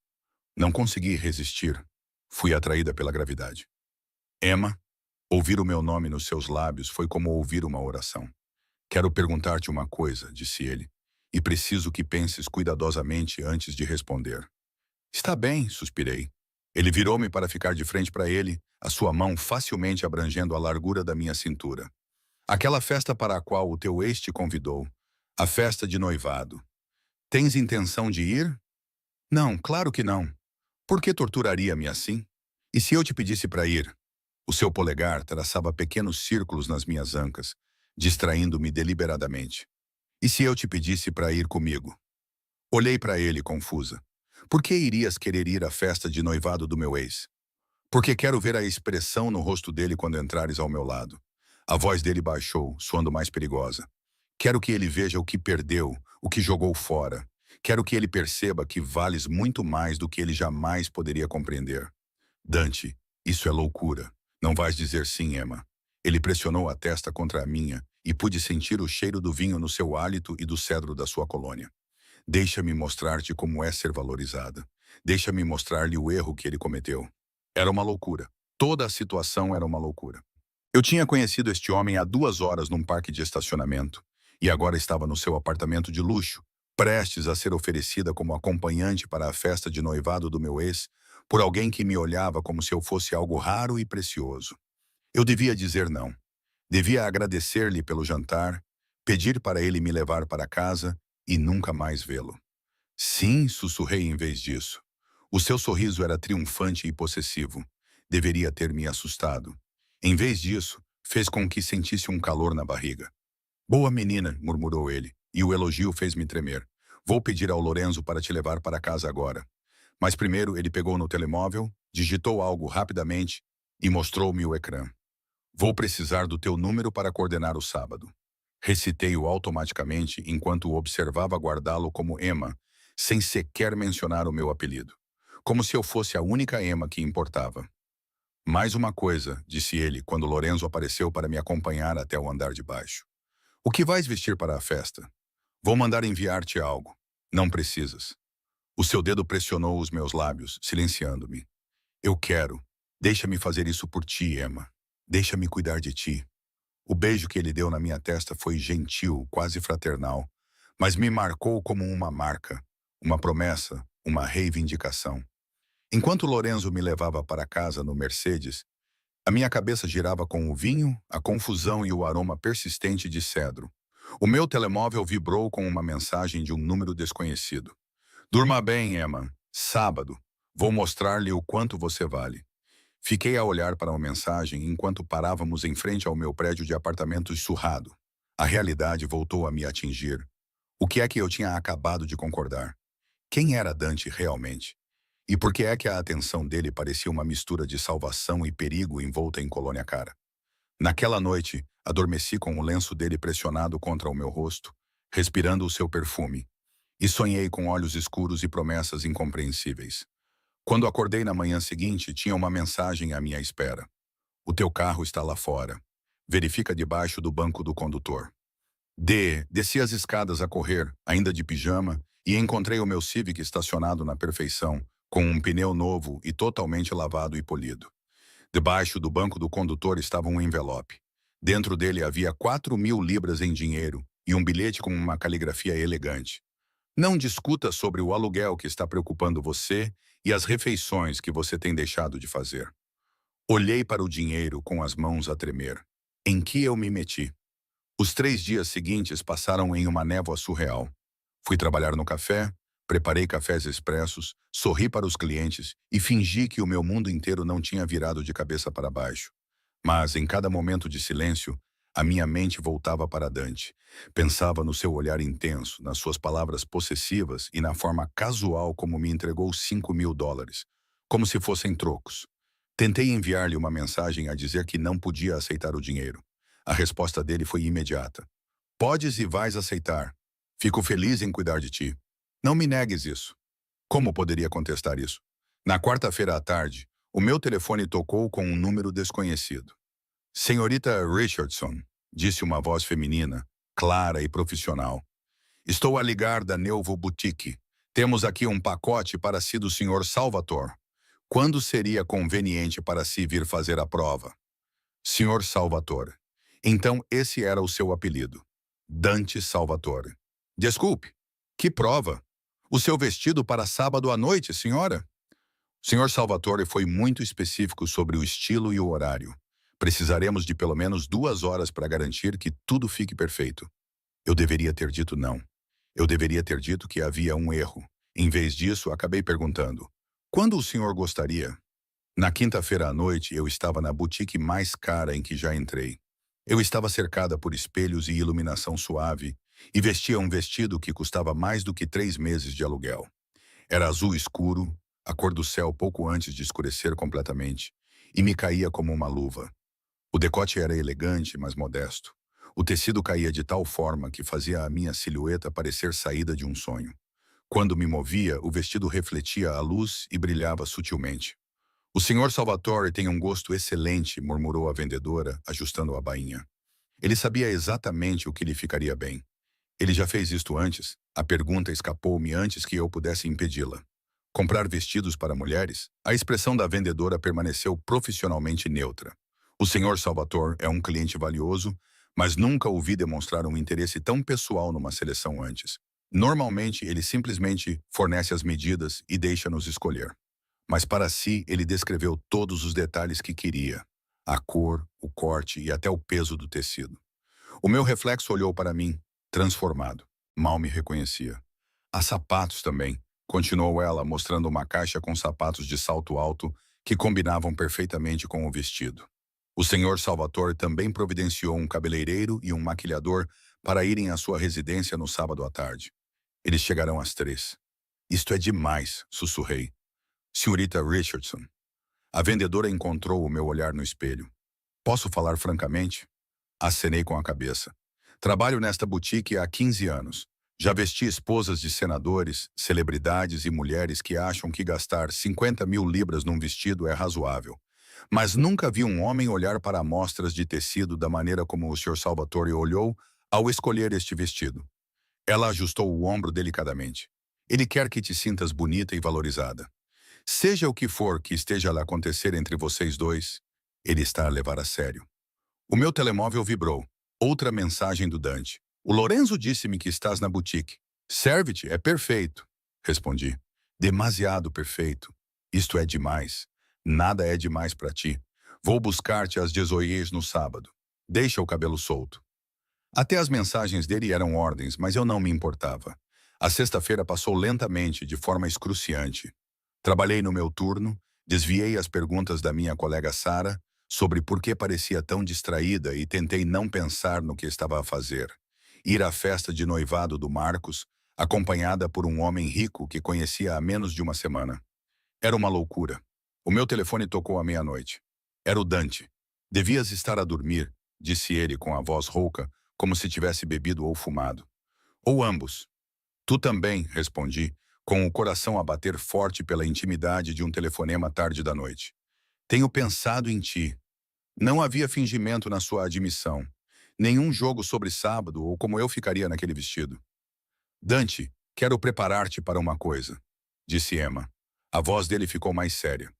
Não consegui resistir. Fui atraída pela gravidade. Emma, ouvir o meu nome nos seus lábios foi como ouvir uma oração. Quero perguntar-te uma coisa, disse ele, e preciso que penses cuidadosamente antes de responder. Está bem, suspirei. Ele virou-me para ficar de frente para ele, a sua mão facilmente abrangendo a largura da minha cintura. Aquela festa para a qual o teu ex te convidou. A festa de noivado. Tens intenção de ir? Não, claro que não. Por que torturaria-me assim? E se eu te pedisse para ir? O seu polegar traçava pequenos círculos nas minhas ancas, distraindo-me deliberadamente. E se eu te pedisse para ir comigo? Olhei para ele, confusa. Por que irias querer ir à festa de noivado do meu ex? Porque quero ver a expressão no rosto dele quando entrares ao meu lado. A voz dele baixou, soando mais perigosa. Quero que ele veja o que perdeu, o que jogou fora. Quero que ele perceba que vales muito mais do que ele jamais poderia compreender. Dante, isso é loucura. Não vais dizer sim, Emma. Ele pressionou a testa contra a minha e pude sentir o cheiro do vinho no seu hálito e do cedro da sua colônia. Deixa-me mostrar-te como é ser valorizada. Deixa-me mostrar-lhe o erro que ele cometeu. Era uma loucura. Toda a situação era uma loucura. Eu tinha conhecido este homem há 2 horas num parque de estacionamento e agora estava no seu apartamento de luxo, prestes a ser oferecida como acompanhante para a festa de noivado do meu ex, por alguém que me olhava como se eu fosse algo raro e precioso. Eu devia dizer não. Devia agradecer-lhe pelo jantar, pedir para ele me levar para casa e nunca mais vê-lo. Sim, sussurrei em vez disso. O seu sorriso era triunfante e possessivo. Deveria ter me assustado. Em vez disso, fez com que sentisse um calor na barriga. Boa menina, murmurou ele, e o elogio fez-me tremer. Vou pedir ao Lorenzo para te levar para casa agora. Mas primeiro ele pegou no telemóvel, digitou algo rapidamente e mostrou-me o ecrã. Vou precisar do teu número para coordenar o sábado. Recitei-o automaticamente enquanto o observava guardá-lo como Emma, sem sequer mencionar o meu apelido. Como se eu fosse a única Emma que importava. Mais uma coisa, disse ele, quando Lorenzo apareceu para me acompanhar até o andar de baixo. O que vais vestir para a festa? Vou mandar enviar-te algo. Não precisas. O seu dedo pressionou os meus lábios, silenciando-me. Eu quero. Deixa-me fazer isso por ti, Emma. Deixa-me cuidar de ti. O beijo que ele deu na minha testa foi gentil, quase fraternal, mas me marcou como uma marca, uma promessa, uma reivindicação. Enquanto Lorenzo me levava para casa no Mercedes, a minha cabeça girava com o vinho, a confusão e o aroma persistente de cedro. O meu telemóvel vibrou com uma mensagem de um número desconhecido. Durma bem, Emma. Sábado. Vou mostrar-lhe o quanto você vale. Fiquei a olhar para a mensagem enquanto parávamos em frente ao meu prédio de apartamentos surrado. A realidade voltou a me atingir. O que é que eu tinha acabado de concordar? Quem era Dante realmente? E por que é que a atenção dele parecia uma mistura de salvação e perigo envolta em colônia cara? Naquela noite, adormeci com o lenço dele pressionado contra o meu rosto, respirando o seu perfume, e sonhei com olhos escuros e promessas incompreensíveis. Quando acordei na manhã seguinte, tinha uma mensagem à minha espera. O teu carro está lá fora. Verifica debaixo do banco do condutor. Desci as escadas a correr, ainda de pijama, e encontrei o meu Civic estacionado na perfeição, com um pneu novo e totalmente lavado e polido. Debaixo do banco do condutor estava um envelope. Dentro dele havia 4.000 libras em dinheiro e um bilhete com uma caligrafia elegante. Não discuta sobre o aluguel que está preocupando você e as refeições que você tem deixado de fazer. Olhei para o dinheiro com as mãos a tremer. Em que eu me meti? Os 3 dias seguintes passaram em uma névoa surreal. Fui trabalhar no café, preparei cafés expressos, sorri para os clientes e fingi que o meu mundo inteiro não tinha virado de cabeça para baixo. Mas, em cada momento de silêncio, a minha mente voltava para Dante. Pensava no seu olhar intenso, nas suas palavras possessivas e na forma casual como me entregou US$ 5.000, como se fossem trocos. Tentei enviar-lhe uma mensagem a dizer que não podia aceitar o dinheiro. A resposta dele foi imediata. Podes e vais aceitar. Fico feliz em cuidar de ti. Não me negues isso. Como poderia contestar isso? Na quarta-feira à tarde, o meu telefone tocou com um número desconhecido. Senhorita Richardson, disse uma voz feminina, clara e profissional. Estou a ligar da Neuvo Boutique. Temos aqui um pacote para si do Sr. Salvatore. Quando seria conveniente para si vir fazer a prova? Sr. Salvatore. Então esse era o seu apelido. Dante Salvatore. Desculpe. Que prova? O seu vestido para sábado à noite, senhora? O Sr. Salvatore foi muito específico sobre o estilo e o horário. Precisaremos de pelo menos 2 horas para garantir que tudo fique perfeito. Eu deveria ter dito não. Eu deveria ter dito que havia um erro. Em vez disso, acabei perguntando: quando o senhor gostaria? Na quinta-feira à noite, eu estava na boutique mais cara em que já entrei. Eu estava cercada por espelhos e iluminação suave e vestia um vestido que custava mais do que 3 meses de aluguel. Era azul escuro, a cor do céu pouco antes de escurecer completamente, e me caía como uma luva. O decote era elegante, mas modesto. O tecido caía de tal forma que fazia a minha silhueta parecer saída de um sonho. Quando me movia, o vestido refletia a luz e brilhava sutilmente. O Sr. Salvatore tem um gosto excelente, murmurou a vendedora, ajustando a bainha. Ele sabia exatamente o que lhe ficaria bem. Ele já fez isto antes? A pergunta escapou-me antes que eu pudesse impedi-la. Comprar vestidos para mulheres? A expressão da vendedora permaneceu profissionalmente neutra. O Sr. Salvatore é um cliente valioso, mas nunca o vi demonstrar um interesse tão pessoal numa seleção antes. Normalmente, ele simplesmente fornece as medidas e deixa-nos escolher. Mas para si, ele descreveu todos os detalhes que queria. A cor, o corte e até o peso do tecido. O meu reflexo olhou para mim, transformado. Mal me reconhecia. Há sapatos também, continuou ela, mostrando uma caixa com sapatos de salto alto que combinavam perfeitamente com o vestido. O Sr. Salvatore também providenciou um cabeleireiro e um maquilhador para irem à sua residência no sábado à tarde. Eles chegarão às 3. Isto é demais, sussurrei. Senhorita Richardson. A vendedora encontrou o meu olhar no espelho. Posso falar francamente? Acenei com a cabeça. Trabalho nesta boutique há 15 anos. Já vesti esposas de senadores, celebridades e mulheres que acham que gastar 50.000 libras num vestido é razoável. Mas nunca vi um homem olhar para amostras de tecido da maneira como o Sr. Salvatore olhou ao escolher este vestido. Ela ajustou o ombro delicadamente. Ele quer que te sintas bonita e valorizada. Seja o que for que esteja a acontecer entre vocês dois, ele está a levar a sério. O meu telemóvel vibrou. Outra mensagem do Dante. O Lorenzo disse-me que estás na boutique. Serve-te, é perfeito. Respondi. Demasiado perfeito. Isto é demais. Nada é demais para ti. Vou buscar-te às 18 no sábado. Deixa o cabelo solto. Até as mensagens dele eram ordens, mas eu não me importava. A sexta-feira passou lentamente, de forma excruciante. Trabalhei no meu turno, desviei as perguntas da minha colega Sara sobre por que parecia tão distraída e tentei não pensar no que estava a fazer. Ir à festa de noivado do Marcos, acompanhada por um homem rico que conhecia há menos de uma semana. Era uma loucura. O meu telefone tocou à meia-noite. Era o Dante. Devias estar a dormir, disse ele com a voz rouca, como se tivesse bebido ou fumado. Ou ambos. Tu também, respondi, com o coração a bater forte pela intimidade de um telefonema tarde da noite. Tenho pensado em ti. Não havia fingimento na sua admissão. Nenhum jogo sobre sábado ou como eu ficaria naquele vestido. Dante, quero preparar-te para uma coisa, disse Emma. A voz dele ficou mais séria.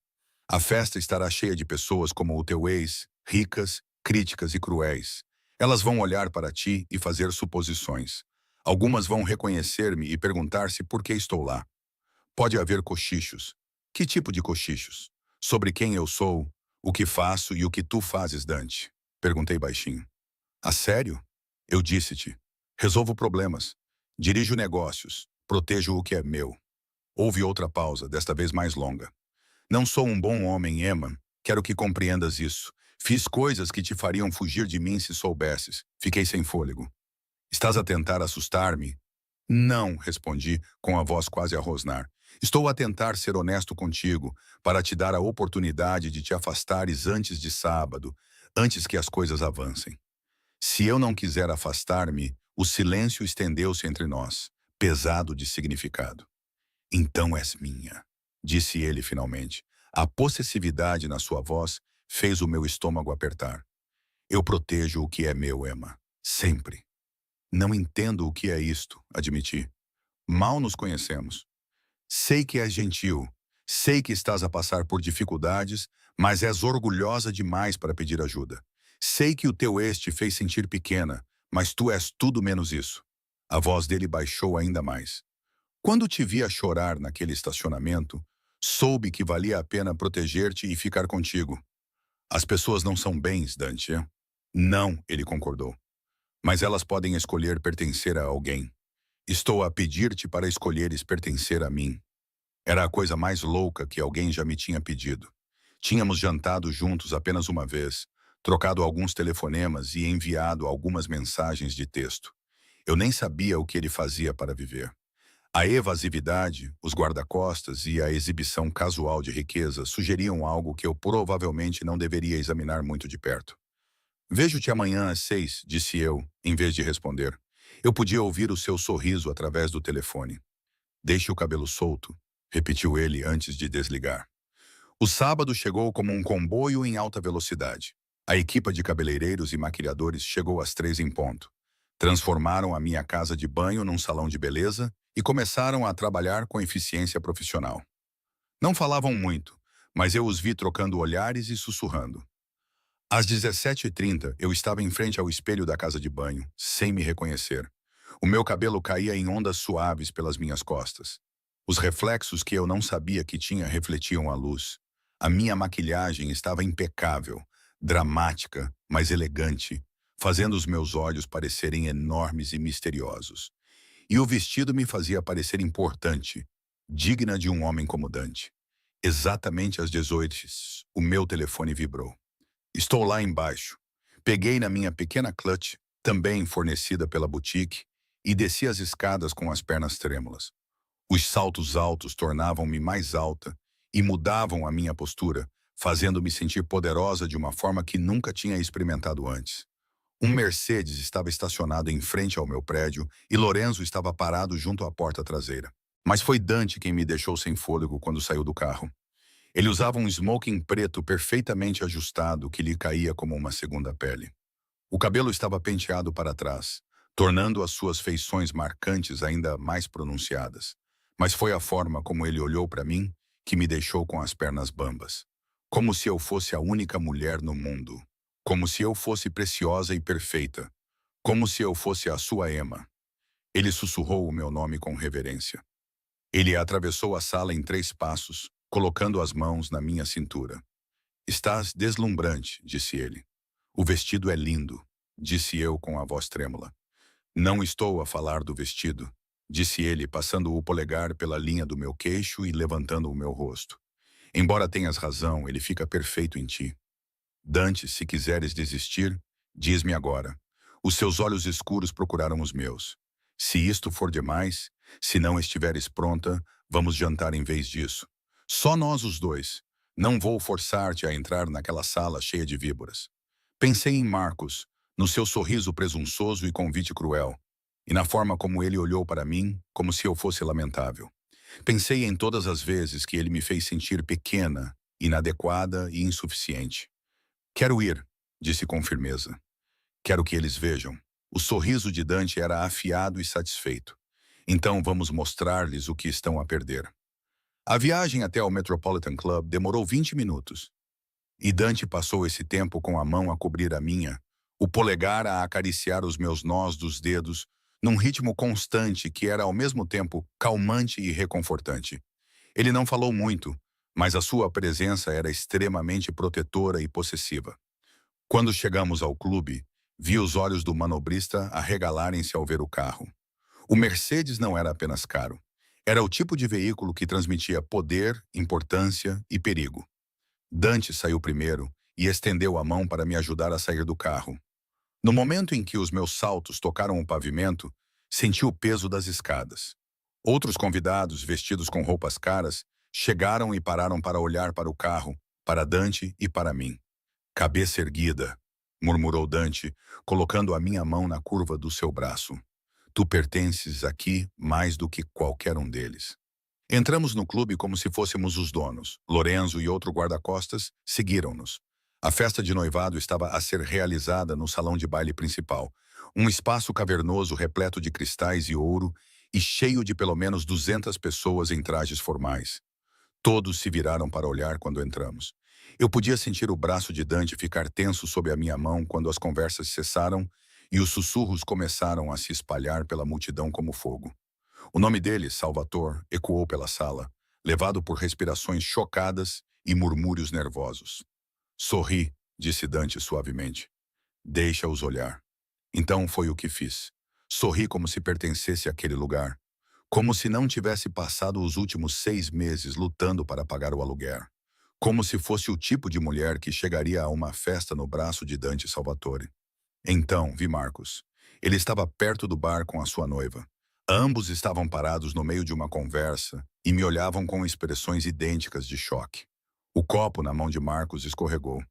A festa estará cheia de pessoas como o teu ex, ricas, críticas e cruéis. Elas vão olhar para ti e fazer suposições. Algumas vão reconhecer-me e perguntar-se por que estou lá. Pode haver cochichos. Que tipo de cochichos? Sobre quem eu sou, o que faço e o que tu fazes, Dante. Perguntei baixinho. A sério? Eu disse-te. Resolvo problemas. Dirijo negócios. Protejo o que é meu. Houve outra pausa, desta vez mais longa. Não sou um bom homem, Emma. Quero que compreendas isso. Fiz coisas que te fariam fugir de mim se soubesses. Fiquei sem fôlego. Estás a tentar assustar-me? Não, respondi, com a voz quase a rosnar. Estou a tentar ser honesto contigo, para te dar a oportunidade de te afastares antes de sábado, antes que as coisas avancem. Se eu não quiser afastar-me, o silêncio estendeu-se entre nós, pesado de significado. Então és minha, disse ele finalmente. A possessividade na sua voz fez o meu estômago apertar. Eu protejo o que é meu, Emma. Sempre. Não entendo o que é isto, admiti. Mal nos conhecemos. Sei que és gentil. Sei que estás a passar por dificuldades, mas és orgulhosa demais para pedir ajuda. Sei que o teu ex te fez sentir pequena, mas tu és tudo menos isso. A voz dele baixou ainda mais. Quando te vi a chorar naquele estacionamento, soube que valia a pena proteger-te e ficar contigo. As pessoas não são bens, Dante. Não, ele concordou. Mas elas podem escolher pertencer a alguém. Estou a pedir-te para escolheres pertencer a mim. Era a coisa mais louca que alguém já me tinha pedido. Tínhamos jantado juntos apenas uma vez, trocado alguns telefonemas e enviado algumas mensagens de texto. Eu nem sabia o que ele fazia para viver. A evasividade, os guarda-costas e a exibição casual de riqueza sugeriam algo que eu provavelmente não deveria examinar muito de perto. Vejo-te amanhã às 6, disse eu, em vez de responder. Eu podia ouvir o seu sorriso através do telefone. Deixe o cabelo solto, repetiu ele antes de desligar. O sábado chegou como um comboio em alta velocidade. A equipa de cabeleireiros e maquiadores chegou às 3 em ponto. Transformaram a minha casa de banho num salão de beleza e começaram a trabalhar com eficiência profissional. Não falavam muito, mas eu os vi trocando olhares e sussurrando. Às 17h30, eu estava em frente ao espelho da casa de banho, sem me reconhecer. O meu cabelo caía em ondas suaves pelas minhas costas. Os reflexos que eu não sabia que tinha refletiam a luz. A minha maquilhagem estava impecável, dramática, mas elegante, fazendo os meus olhos parecerem enormes e misteriosos. E o vestido me fazia parecer importante, digna de um homem como Dante. Exatamente às 18, o meu telefone vibrou. Estou lá embaixo. Peguei na minha pequena clutch, também fornecida pela boutique, e desci as escadas com as pernas trêmulas. Os saltos altos tornavam-me mais alta e mudavam a minha postura, fazendo-me sentir poderosa de uma forma que nunca tinha experimentado antes. Um Mercedes estava estacionado em frente ao meu prédio e Lorenzo estava parado junto à porta traseira. Mas foi Dante quem me deixou sem fôlego quando saiu do carro. Ele usava um smoking preto perfeitamente ajustado que lhe caía como uma segunda pele. O cabelo estava penteado para trás, tornando as suas feições marcantes ainda mais pronunciadas. Mas foi a forma como ele olhou para mim que me deixou com as pernas bambas. Como se eu fosse a única mulher no mundo. Como se eu fosse preciosa e perfeita. Como se eu fosse a sua Emma. Ele sussurrou o meu nome com reverência. Ele atravessou a sala em 3 passos, colocando as mãos na minha cintura. Estás deslumbrante, disse ele. O vestido é lindo, disse eu com a voz trêmula. Não estou a falar do vestido, disse ele, passando o polegar pela linha do meu queixo e levantando o meu rosto. Embora tenhas razão, ele fica perfeito em ti. Dante, se quiseres desistir, diz-me agora. Os seus olhos escuros procuraram os meus. Se isto for demais, se não estiveres pronta, vamos jantar em vez disso. Só nós os dois. Não vou forçar-te a entrar naquela sala cheia de víboras. Pensei em Marcos, no seu sorriso presunçoso e convite cruel, e na forma como ele olhou para mim, como se eu fosse lamentável. Pensei em todas as vezes que ele me fez sentir pequena, inadequada e insuficiente. Quero ir, disse com firmeza. Quero que eles vejam. O sorriso de Dante era afiado e satisfeito. Então vamos mostrar-lhes o que estão a perder. A viagem até ao Metropolitan Club demorou 20 minutos. E Dante passou esse tempo com a mão a cobrir a minha, o polegar a acariciar os meus nós dos dedos, num ritmo constante que era ao mesmo tempo calmante e reconfortante. Ele não falou muito, mas a sua presença era extremamente protetora e possessiva. Quando chegamos ao clube, vi os olhos do manobrista arregalarem-se ao ver o carro. O Mercedes não era apenas caro. Era o tipo de veículo que transmitia poder, importância e perigo. Dante saiu primeiro e estendeu a mão para me ajudar a sair do carro. No momento em que os meus saltos tocaram o pavimento, senti o peso das escadas. Outros convidados, vestidos com roupas caras, chegaram e pararam para olhar para o carro, para Dante e para mim. Cabeça erguida, murmurou Dante, colocando a minha mão na curva do seu braço. Tu pertences aqui mais do que qualquer um deles. Entramos no clube como se fôssemos os donos. Lorenzo e outro guarda-costas seguiram-nos. A festa de noivado estava a ser realizada no salão de baile principal, um espaço cavernoso repleto de cristais e ouro e cheio de pelo menos 200 pessoas em trajes formais. Todos se viraram para olhar quando entramos. Eu podia sentir o braço de Dante ficar tenso sob a minha mão quando as conversas cessaram e os sussurros começaram a se espalhar pela multidão como fogo. O nome dele, Salvatore, ecoou pela sala, levado por respirações chocadas e murmúrios nervosos. Sorri, disse Dante suavemente. Deixa-os olhar. Então foi o que fiz. Sorri como se pertencesse àquele lugar, como se não tivesse passado os últimos 6 meses lutando para pagar o aluguer. Como se fosse o tipo de mulher que chegaria a uma festa no braço de Dante Salvatore. Então, vi Marcos. Ele estava perto do bar com a sua noiva. Ambos estavam parados no meio de uma conversa e me olhavam com expressões idênticas de choque. O copo na mão de Marcos escorregou.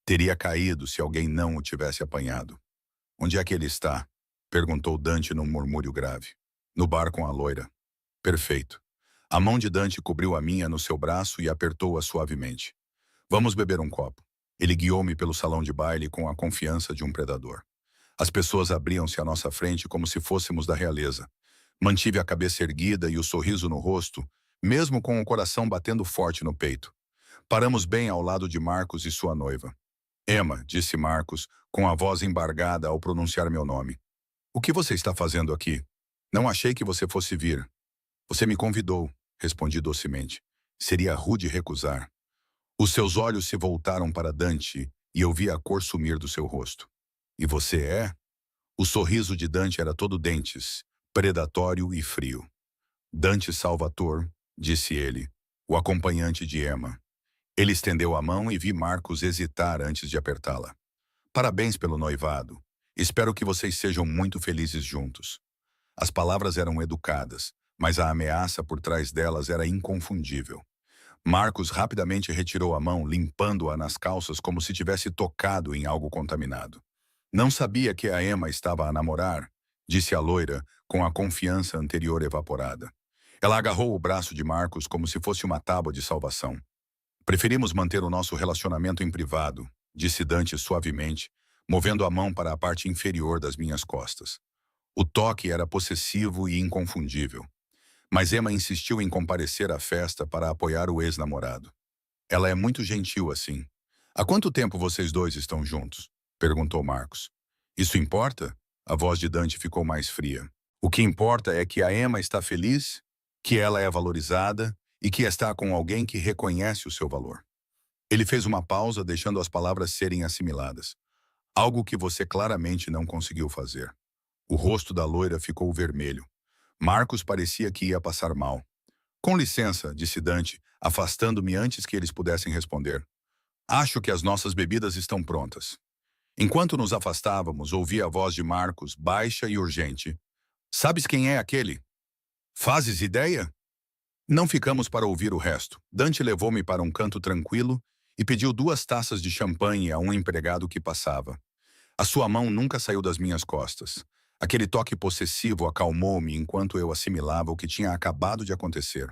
Teria caído se alguém não o tivesse apanhado. Onde é que ele está? Perguntou Dante num murmúrio grave. No bar com a loira. Perfeito. A mão de Dante cobriu a minha no seu braço e apertou-a suavemente. Vamos beber um copo. Ele guiou-me pelo salão de baile com a confiança de um predador. As pessoas abriam-se à nossa frente como se fôssemos da realeza. Mantive a cabeça erguida e o sorriso no rosto, mesmo com o coração batendo forte no peito. Paramos bem ao lado de Marcos e sua noiva. Emma, disse Marcos, com a voz embargada ao pronunciar meu nome. O que você está fazendo aqui? Não achei que você fosse vir. Você me convidou, respondi docemente. Seria rude recusar. Os seus olhos se voltaram para Dante e eu vi a cor sumir do seu rosto. E você é? O sorriso de Dante era todo dentes, predatório e frio. Dante Salvatore, disse ele, o acompanhante de Emma. Ele estendeu a mão e vi Marcos hesitar antes de apertá-la. Parabéns pelo noivado. Espero que vocês sejam muito felizes juntos. As palavras eram educadas, mas a ameaça por trás delas era inconfundível. Marcos rapidamente retirou a mão, limpando-a nas calças como se tivesse tocado em algo contaminado. Não sabia que a Emma estava a namorar, disse a loira, com a confiança anterior evaporada. Ela agarrou o braço de Marcos como se fosse uma tábua de salvação. Preferimos manter o nosso relacionamento em privado, disse Dante suavemente, movendo a mão para a parte inferior das minhas costas. O toque era possessivo e inconfundível. Mas Emma insistiu em comparecer à festa para apoiar o ex-namorado. Ela é muito gentil assim. Há quanto tempo vocês dois estão juntos? Perguntou Marcos. Isso importa? A voz de Dante ficou mais fria. O que importa é que a Emma está feliz, que ela é valorizada e que está com alguém que reconhece o seu valor. Ele fez uma pausa, deixando as palavras serem assimiladas. Algo que você claramente não conseguiu fazer. O rosto da loira ficou vermelho. Marcos parecia que ia passar mal. Com licença, disse Dante, afastando-me antes que eles pudessem responder. Acho que as nossas bebidas estão prontas. Enquanto nos afastávamos, ouvi a voz de Marcos, baixa e urgente. Sabes quem é aquele? Fazes ideia? Não ficamos para ouvir o resto. Dante levou-me para um canto tranquilo e pediu 2 taças de champanhe a um empregado que passava. A sua mão nunca saiu das minhas costas. Aquele toque possessivo acalmou-me enquanto eu assimilava o que tinha acabado de acontecer.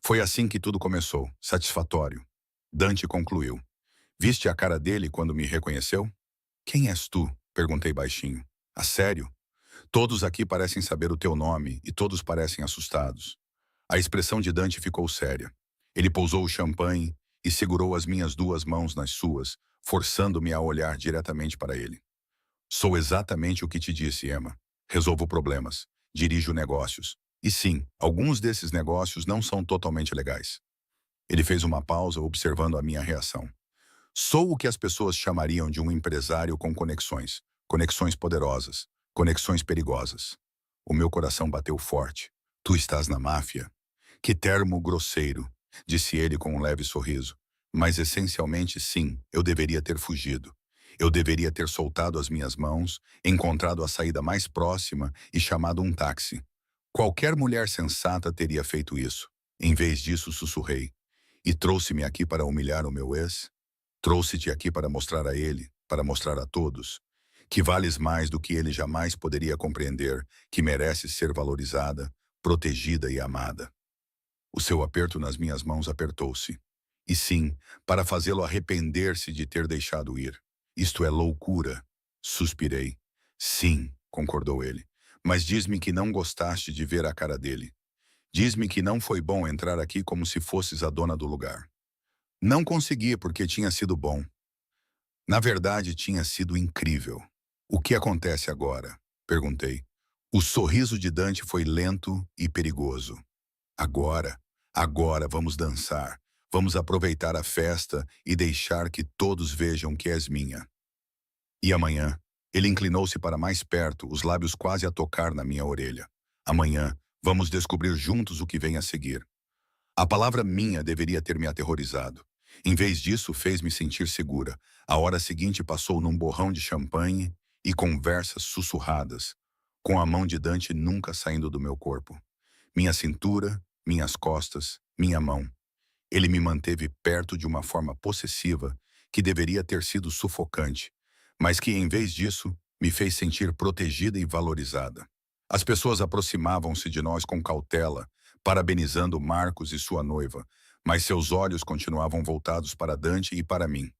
Foi assim que tudo começou, satisfatório. Dante concluiu. Viste a cara dele quando me reconheceu? Quem és tu? Perguntei baixinho. A sério? Todos aqui parecem saber o teu nome e todos parecem assustados. A expressão de Dante ficou séria. Ele pousou o champanhe e segurou as minhas 2 mãos nas suas, forçando-me a olhar diretamente para ele. Sou exatamente o que te disse, Emma. Resolvo problemas, dirijo negócios. E sim, alguns desses negócios não são totalmente legais. Ele fez uma pausa, observando a minha reação. Sou o que as pessoas chamariam de um empresário com conexões. Conexões poderosas. Conexões perigosas. O meu coração bateu forte. Tu estás na máfia? Que termo grosseiro, disse ele com um leve sorriso. Mas essencialmente sim, eu deveria ter fugido. Eu deveria ter soltado as minhas mãos, encontrado a saída mais próxima e chamado um táxi. Qualquer mulher sensata teria feito isso. Em vez disso, sussurrei. E trouxe-me aqui para humilhar o meu ex? Trouxe-te aqui para mostrar a ele, para mostrar a todos, que vales mais do que ele jamais poderia compreender, que mereces ser valorizada, protegida e amada. O seu aperto nas minhas mãos apertou-se. E sim, para fazê-lo arrepender-se de ter deixado ir. Isto é loucura. Suspirei. Sim, concordou ele. Mas diz-me que não gostaste de ver a cara dele. Diz-me que não foi bom entrar aqui como se fosses a dona do lugar. Não consegui porque tinha sido bom. Na verdade, tinha sido incrível. O que acontece agora? Perguntei. O sorriso de Dante foi lento e perigoso. Agora, agora vamos dançar. Vamos aproveitar a festa e deixar que todos vejam que és minha. E amanhã, ele inclinou-se para mais perto, os lábios quase a tocar na minha orelha. Amanhã, vamos descobrir juntos o que vem a seguir. A palavra minha deveria ter me aterrorizado. Em vez disso, fez-me sentir segura. A hora seguinte passou num borrão de champanhe e conversas sussurradas, com a mão de Dante nunca saindo do meu corpo. Minha cintura, minhas costas, minha mão. Ele me manteve perto de uma forma possessiva que deveria ter sido sufocante, mas que, em vez disso, me fez sentir protegida e valorizada. As pessoas aproximavam-se de nós com cautela, parabenizando Marcos e sua noiva, mas seus olhos continuavam voltados para Dante e para mim.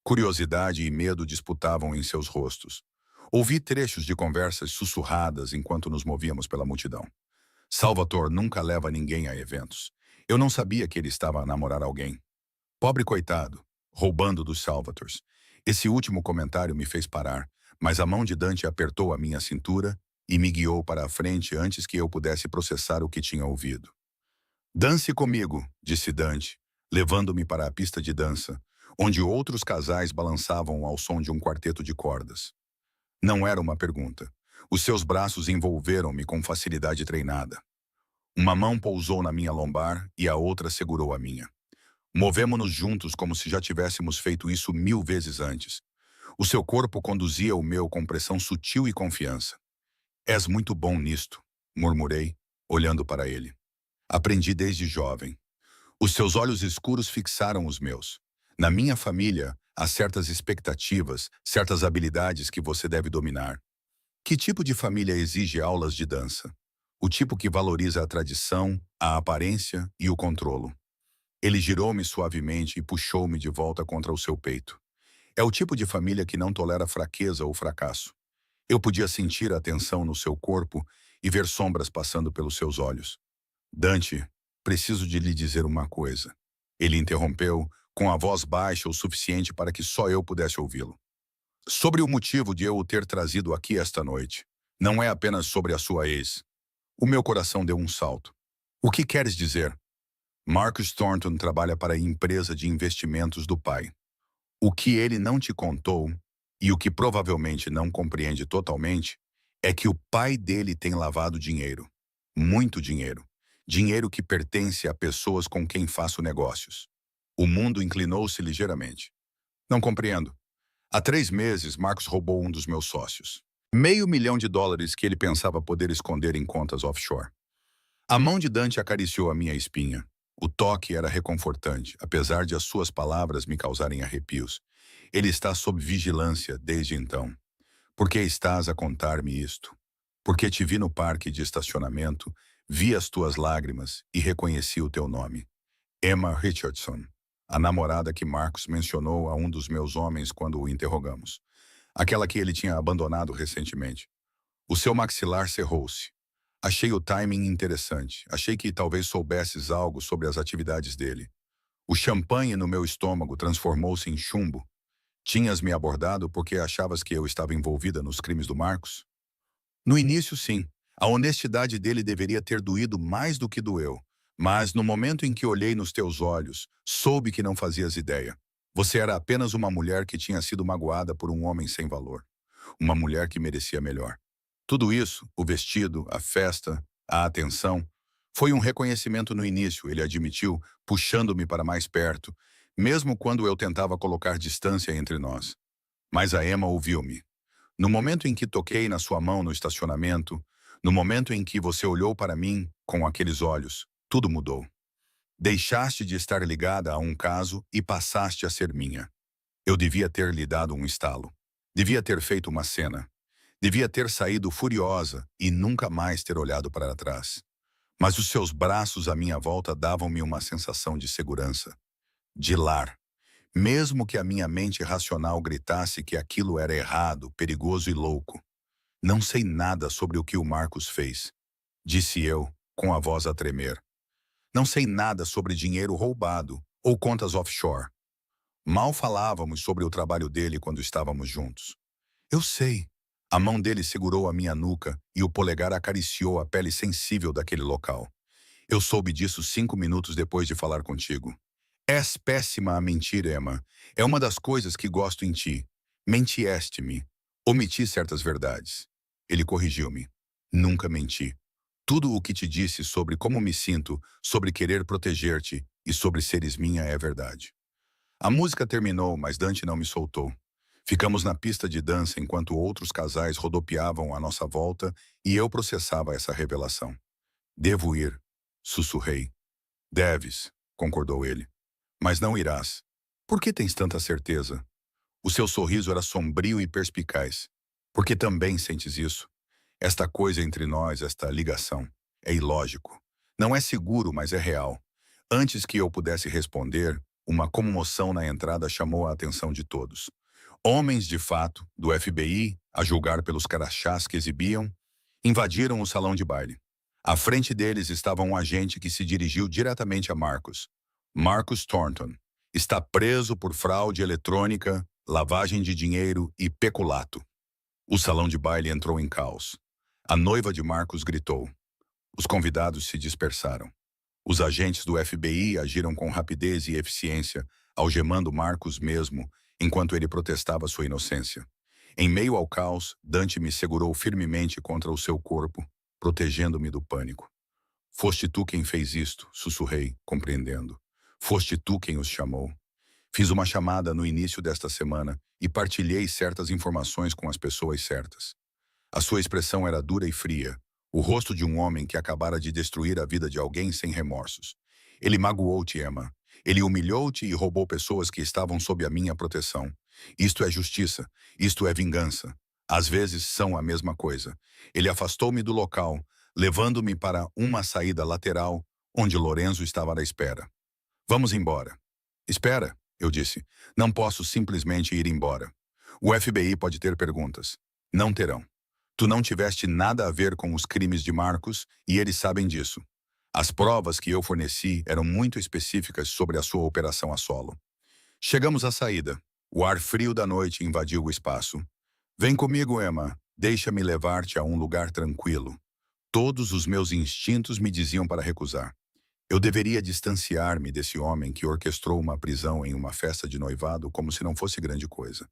Curiosidade e medo disputavam em seus rostos. Ouvi trechos de conversas sussurradas enquanto nos movíamos pela multidão. Salvatore nunca leva ninguém a eventos. Eu não sabia que ele estava a namorar alguém. Pobre coitado, roubando dos Salvatores. Esse último comentário me fez parar, mas a mão de Dante apertou a minha cintura e me guiou para a frente antes que eu pudesse processar o que tinha ouvido. Dance comigo, disse Dante, levando-me para a pista de dança, onde outros casais balançavam ao som de um quarteto de cordas. Não era uma pergunta. Os seus braços envolveram-me com facilidade treinada. Uma mão pousou na minha lombar e a outra segurou a minha. Movemo-nos juntos como se já tivéssemos feito isso 1000 vezes antes. O seu corpo conduzia o meu com pressão sutil e confiança. És muito bom nisto, murmurei, olhando para ele. Aprendi desde jovem. Os seus olhos escuros fixaram os meus. Na minha família, há certas expectativas, certas habilidades que você deve dominar. Que tipo de família exige aulas de dança? O tipo que valoriza a tradição, a aparência e o controlo. Ele girou-me suavemente e puxou-me de volta contra o seu peito. É o tipo de família que não tolera fraqueza ou fracasso. Eu podia sentir a tensão no seu corpo e ver sombras passando pelos seus olhos. Dante, preciso de lhe dizer uma coisa. Ele interrompeu, com a voz baixa o suficiente para que só eu pudesse ouvi-lo. Sobre o motivo de eu o ter trazido aqui esta noite. Não é apenas sobre a sua ex. O meu coração deu um salto. O que queres dizer? Marcus Thornton trabalha para a empresa de investimentos do pai. O que ele não te contou, e o que provavelmente não compreende totalmente, é que o pai dele tem lavado dinheiro. Muito dinheiro. Dinheiro que pertence a pessoas com quem faço negócios. O mundo inclinou-se ligeiramente. Não compreendo. Há 3 meses, Marcos roubou um dos meus sócios. $500.000 que ele pensava poder esconder em contas offshore. A mão de Dante acariciou a minha espinha. O toque era reconfortante, apesar de as suas palavras me causarem arrepios. Ele está sob vigilância desde então. Por que estás a contar-me isto? Porque te vi no parque de estacionamento, vi as tuas lágrimas e reconheci o teu nome. Emma Richardson, a namorada que Marcos mencionou a um dos meus homens quando o interrogamos. Aquela que ele tinha abandonado recentemente. O seu maxilar cerrou-se. Achei o timing interessante. Achei que talvez soubesses algo sobre as atividades dele. O champanhe no meu estômago transformou-se em chumbo. Tinhas me abordado porque achavas que eu estava envolvida nos crimes do Marcos? No início, sim. A honestidade dele deveria ter doído mais do que doeu. Mas no momento em que olhei nos teus olhos, soube que não fazias ideia. Você era apenas uma mulher que tinha sido magoada por um homem sem valor. Uma mulher que merecia melhor. Tudo isso, o vestido, a festa, a atenção, foi um reconhecimento no início, ele admitiu, puxando-me para mais perto, mesmo quando eu tentava colocar distância entre nós. Mas a Emma ouviu-me. No momento em que toquei na sua mão no estacionamento, no momento em que você olhou para mim com aqueles olhos, tudo mudou. Deixaste de estar ligada a um caso e passaste a ser minha. Eu devia ter lhe dado um estalo. Devia ter feito uma cena. Devia ter saído furiosa e nunca mais ter olhado para trás. Mas os seus braços à minha volta davam-me uma sensação de segurança, de lar. Mesmo que a minha mente racional gritasse que aquilo era errado, perigoso e louco. Não sei nada sobre o que o Marcos fez, disse eu, com a voz a tremer. Não sei nada sobre dinheiro roubado ou contas offshore. Mal falávamos sobre o trabalho dele quando estávamos juntos. Eu sei. A mão dele segurou a minha nuca e o polegar acariciou a pele sensível daquele local. Eu soube disso 5 minutos depois de falar contigo. És péssima a mentir, Emma. É uma das coisas que gosto em ti. Mentieste-me. Omiti certas verdades. Ele corrigiu-me. Nunca menti. Tudo o que te disse sobre como me sinto, sobre querer proteger-te e sobre seres minha é verdade. A música terminou, mas Dante não me soltou. Ficamos na pista de dança enquanto outros casais rodopiavam à nossa volta e eu processava essa revelação. Devo ir, sussurrei. Deves, concordou ele. Mas não irás. Por que tens tanta certeza? O seu sorriso era sombrio e perspicaz. Por que também sentes isso? Esta coisa entre nós, esta ligação, é ilógico. Não é seguro, mas é real. Antes que eu pudesse responder, uma comoção na entrada chamou a atenção de todos. Homens de fato, do FBI, a julgar pelos crachás que exibiam, invadiram o salão de baile. À frente deles estava um agente que se dirigiu diretamente a Marcos. Marcus Thornton está preso por fraude eletrônica, lavagem de dinheiro e peculato. O salão de baile entrou em caos. A noiva de Marcos gritou. Os convidados se dispersaram. Os agentes do FBI agiram com rapidez e eficiência, algemando Marcos mesmo, enquanto ele protestava sua inocência. Em meio ao caos, Dante me segurou firmemente contra o seu corpo, protegendo-me do pânico. Foste tu quem fez isto, sussurrei, compreendendo. Foste tu quem os chamou. Fiz uma chamada no início desta semana e partilhei certas informações com as pessoas certas. A sua expressão era dura e fria, o rosto de um homem que acabara de destruir a vida de alguém sem remorsos. Ele magoou-te, Emma. Ele humilhou-te e roubou pessoas que estavam sob a minha proteção. Isto é justiça, isto é vingança. Às vezes são a mesma coisa. Ele afastou-me do local, levando-me para uma saída lateral, onde Lorenzo estava à espera. Vamos embora. Espera, eu disse. Não posso simplesmente ir embora. O FBI pode ter perguntas. Não terão. Tu não tiveste nada a ver com os crimes de Marcos e eles sabem disso. As provas que eu forneci eram muito específicas sobre a sua operação a solo. Chegamos à saída. O ar frio da noite invadiu o espaço. Vem comigo, Emma. Deixa-me levar-te a um lugar tranquilo. Todos os meus instintos me diziam para recusar. Eu deveria distanciar-me desse homem que orquestrou uma prisão em uma festa de noivado como se não fosse grande coisa.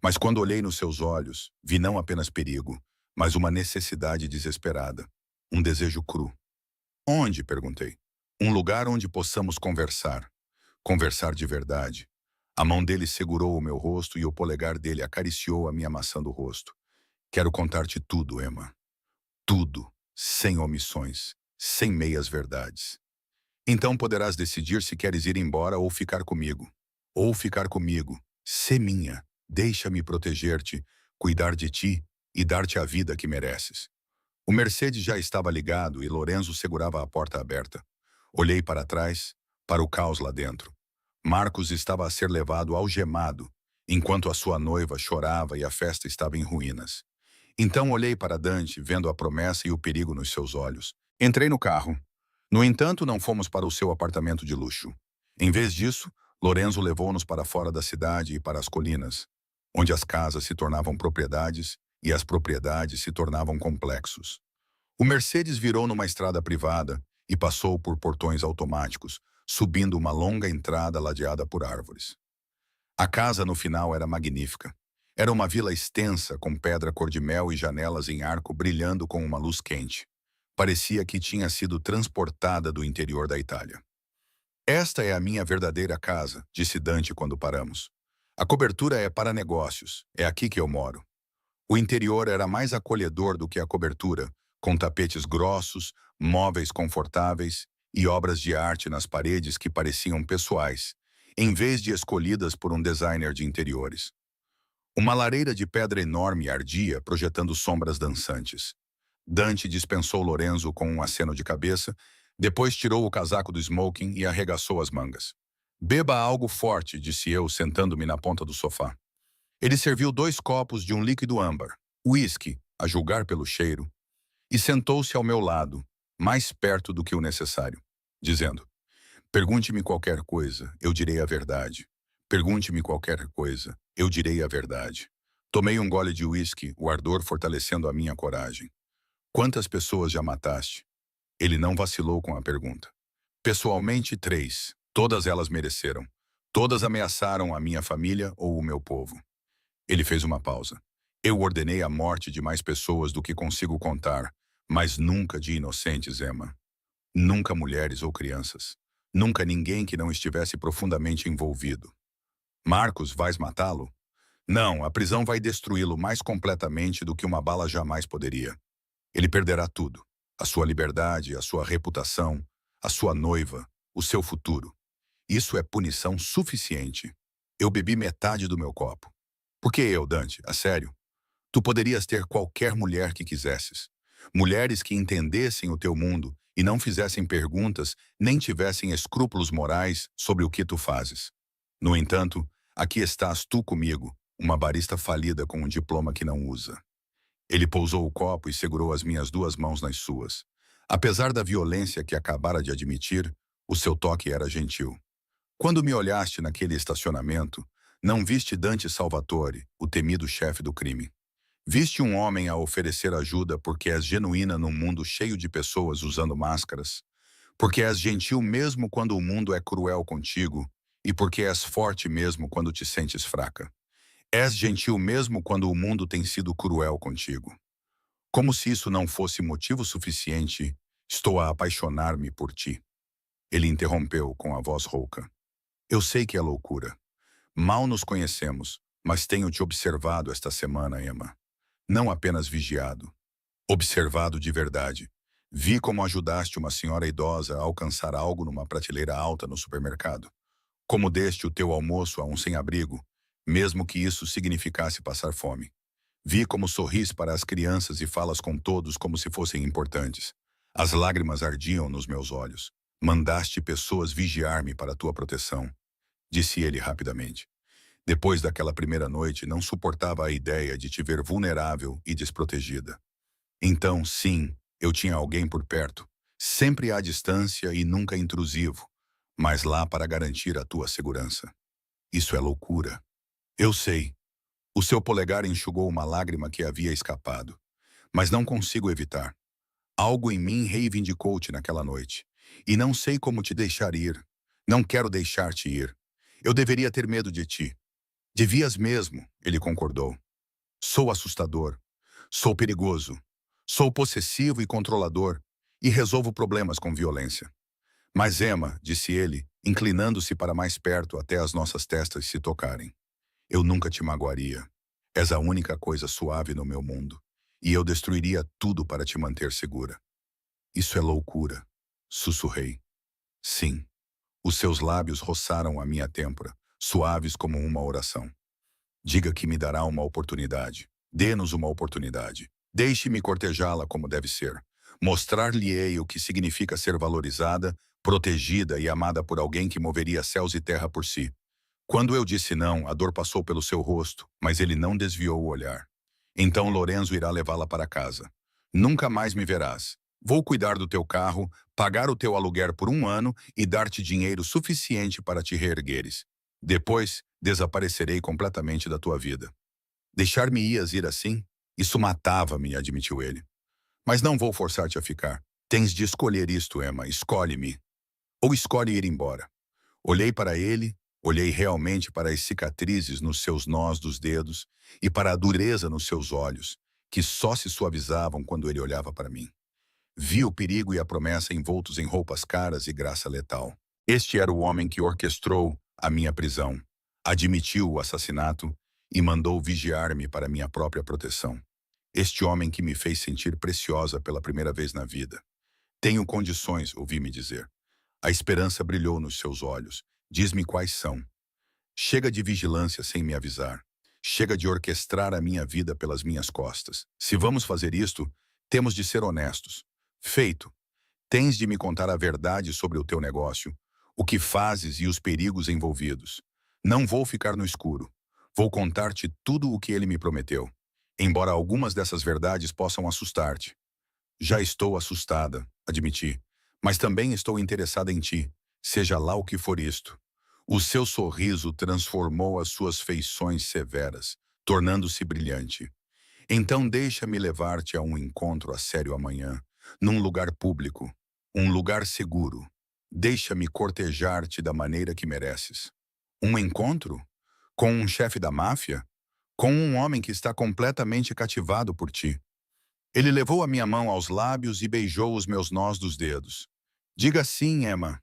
Mas quando olhei nos seus olhos, vi não apenas perigo, mas uma necessidade desesperada. Um desejo cru. Onde? Perguntei. Um lugar onde possamos conversar. Conversar de verdade. A mão dele segurou o meu rosto e o polegar dele acariciou a minha maçã do rosto. Quero contar-te tudo, Emma. Tudo. Sem omissões. Sem meias-verdades. Então poderás decidir se queres ir embora ou ficar comigo. Ou ficar comigo. Sê minha. Deixa-me proteger-te, cuidar de ti e dar-te a vida que mereces. O Mercedes já estava ligado e Lorenzo segurava a porta aberta. Olhei para trás, para o caos lá dentro. Marcos estava a ser levado algemado, enquanto a sua noiva chorava e a festa estava em ruínas. Então olhei para Dante, vendo a promessa e o perigo nos seus olhos. Entrei no carro. No entanto, não fomos para o seu apartamento de luxo. Em vez disso, Lorenzo levou-nos para fora da cidade e para as colinas, onde as casas se tornavam propriedades e as propriedades se tornavam complexos. O Mercedes virou numa estrada privada e passou por portões automáticos, subindo uma longa entrada ladeada por árvores. A casa, no final, era magnífica. Era uma vila extensa, com pedra cor-de-mel e janelas em arco brilhando com uma luz quente. Parecia que tinha sido transportada do interior da Itália. Esta é a minha verdadeira casa, disse Dante quando paramos. A cobertura é para negócios, é aqui que eu moro. O interior era mais acolhedor do que a cobertura, com tapetes grossos, móveis confortáveis e obras de arte nas paredes que pareciam pessoais, em vez de escolhidas por um designer de interiores. Uma lareira de pedra enorme ardia, projetando sombras dançantes. Dante dispensou Lorenzo com um aceno de cabeça, depois tirou o casaco do smoking e arregaçou as mangas. Beba algo forte, disse eu, sentando-me na ponta do sofá. Ele serviu 2 copos de um líquido âmbar, uísque, a julgar pelo cheiro, e sentou-se ao meu lado, mais perto do que o necessário, dizendo: pergunte-me qualquer coisa, eu direi a verdade. Pergunte-me qualquer coisa, eu direi a verdade. Tomei um gole de uísque, o ardor fortalecendo a minha coragem. Quantas pessoas já mataste? Ele não vacilou com a pergunta. Pessoalmente, 3. Todas elas mereceram. Todas ameaçaram a minha família ou o meu povo. Ele fez uma pausa. Eu ordenei a morte de mais pessoas do que consigo contar, mas nunca de inocentes, Emma. Nunca mulheres ou crianças. Nunca ninguém que não estivesse profundamente envolvido. Marcos, vais matá-lo? Não, a prisão vai destruí-lo mais completamente do que uma bala jamais poderia. Ele perderá tudo. A sua liberdade, a sua reputação, a sua noiva, o seu futuro. Isso é punição suficiente. Eu bebi metade do meu copo. Por que eu, Dante? A sério? Tu poderias ter qualquer mulher que quisesses. Mulheres que entendessem o teu mundo e não fizessem perguntas, nem tivessem escrúpulos morais sobre o que tu fazes. No entanto, aqui estás tu comigo, uma barista falida com um diploma que não usa. Ele pousou o copo e segurou as minhas 2 mãos nas suas. Apesar da violência que acabara de admitir, o seu toque era gentil. Quando me olhaste naquele estacionamento, não viste Dante Salvatore, o temido chefe do crime. Viste um homem a oferecer ajuda porque és genuína num mundo cheio de pessoas usando máscaras, porque és gentil mesmo quando o mundo é cruel contigo e porque és forte mesmo quando te sentes fraca. És gentil mesmo quando o mundo tem sido cruel contigo. Como se isso não fosse motivo suficiente, estou a apaixonar-me por ti. Ele interrompeu com a voz rouca. Eu sei que é loucura. Mal nos conhecemos, mas tenho te observado esta semana, Emma. Não apenas vigiado. Observado de verdade. Vi como ajudaste uma senhora idosa a alcançar algo numa prateleira alta no supermercado. Como deste o teu almoço a um sem-abrigo, mesmo que isso significasse passar fome. Vi como sorris para as crianças e falas com todos como se fossem importantes. As lágrimas ardiam nos meus olhos. Mandaste pessoas vigiar-me para a tua proteção, disse ele rapidamente. Depois daquela primeira noite, não suportava a ideia de te ver vulnerável e desprotegida. Então, sim, eu tinha alguém por perto, sempre à distância e nunca intrusivo, mas lá para garantir a tua segurança. Isso é loucura. Eu sei. O seu polegar enxugou uma lágrima que havia escapado, mas não consigo evitar. Algo em mim reivindicou-te naquela noite, e não sei como te deixar ir. Não quero deixar-te ir. Eu deveria ter medo de ti. Devias mesmo, ele concordou. Sou assustador. Sou perigoso. Sou possessivo e controlador, e resolvo problemas com violência. Mas Emma, disse ele, inclinando-se para mais perto até as nossas testas se tocarem. Eu nunca te magoaria. És a única coisa suave no meu mundo, e eu destruiria tudo para te manter segura. Isso é loucura, sussurrei. Sim. Os seus lábios roçaram a minha têmpora, suaves como uma oração. Diga que me dará uma oportunidade. Dê-nos uma oportunidade. Deixe-me cortejá-la como deve ser. Mostrar-lhe-ei o que significa ser valorizada, protegida e amada por alguém que moveria céus e terra por si. Quando eu disse não, a dor passou pelo seu rosto, mas ele não desviou o olhar. Então Lorenzo irá levá-la para casa. Nunca mais me verás. Vou cuidar do teu carro, pagar o teu aluguer por 1 ano e dar-te dinheiro suficiente para te reergueres. Depois, desaparecerei completamente da tua vida. Deixar-me-ias ir assim? Isso matava-me, admitiu ele. Mas não vou forçar-te a ficar. Tens de escolher isto, Emma. Escolhe-me. Ou escolhe ir embora. Olhei para ele, Olhei realmente para as cicatrizes nos seus nós dos dedos e para a dureza nos seus olhos, que só se suavizavam quando ele olhava para mim. Vi o perigo e a promessa envoltos em roupas caras e graça letal. Este era o homem que orquestrou a minha prisão, admitiu o assassinato e mandou vigiar-me para minha própria proteção. Este homem que me fez sentir preciosa pela primeira vez na vida. Tenho condições, ouvi-me dizer. A esperança brilhou nos seus olhos. Diz-me quais são. Chega de vigilância sem me avisar. Chega de orquestrar a minha vida pelas minhas costas. Se vamos fazer isto, temos de ser honestos. Feito. Tens de me contar a verdade sobre o teu negócio, o que fazes e os perigos envolvidos. Não vou ficar no escuro. Vou contar-te tudo o que ele me prometeu, embora algumas dessas verdades possam assustar-te. Já estou assustada, admiti, mas também estou interessada em ti, seja lá o que for isto. O seu sorriso transformou as suas feições severas, tornando-se brilhante. Então deixa-me levar-te a um encontro a sério amanhã, num lugar público, um lugar seguro. Deixa-me cortejar-te da maneira que mereces. Um encontro? Com um chefe da máfia? Com um homem que está completamente cativado por ti. Ele levou a minha mão aos lábios e beijou os meus nós dos dedos. Diga sim, Emma.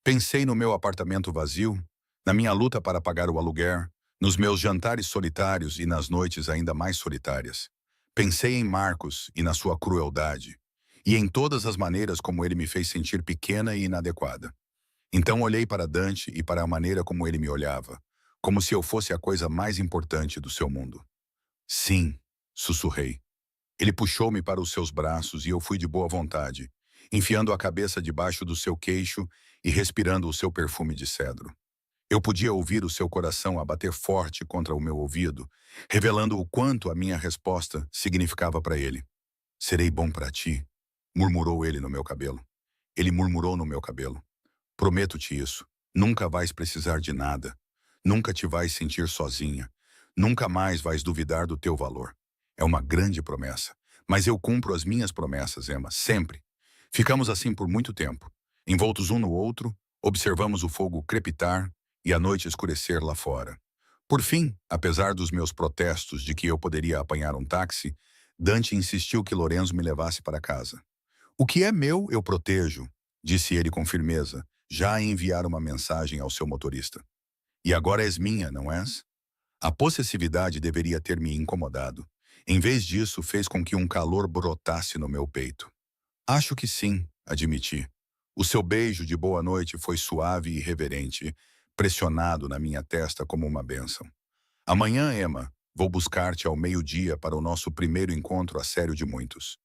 Pensei no meu apartamento vazio, na minha luta para pagar o aluguer, nos meus jantares solitários e nas noites ainda mais solitárias. Pensei em Marcos e na sua crueldade, e em todas as maneiras como ele me fez sentir pequena e inadequada. Então olhei para Dante e para a maneira como ele me olhava, como se eu fosse a coisa mais importante do seu mundo. Sim, sussurrei. Ele puxou-me para os seus braços e eu fui de boa vontade, enfiando a cabeça debaixo do seu queixo e respirando o seu perfume de cedro. Eu podia ouvir o seu coração a bater forte contra o meu ouvido, revelando o quanto a minha resposta significava para ele. Serei bom para ti, murmurou ele no meu cabelo. Ele murmurou no meu cabelo. Prometo-te isso. Nunca vais precisar de nada. Nunca te vais sentir sozinha. Nunca mais vais duvidar do teu valor. É uma grande promessa. Mas eu cumpro as minhas promessas, Emma, sempre. Ficamos assim por muito tempo. Envoltos um no outro, observamos o fogo crepitar e a noite escurecer lá fora. Por fim, apesar dos meus protestos de que eu poderia apanhar um táxi, Dante insistiu que Lorenzo me levasse para casa. O que é meu, eu protejo, disse ele com firmeza, já a enviar uma mensagem ao seu motorista. E agora és minha, não és? A possessividade deveria ter me incomodado. Em vez disso, fez com que um calor brotasse no meu peito. Acho que sim, admiti. O seu beijo de boa noite foi suave e reverente, pressionado na minha testa como uma bênção. Amanhã, Emma, vou buscar-te ao meio-dia para o nosso primeiro encontro a sério de muitos.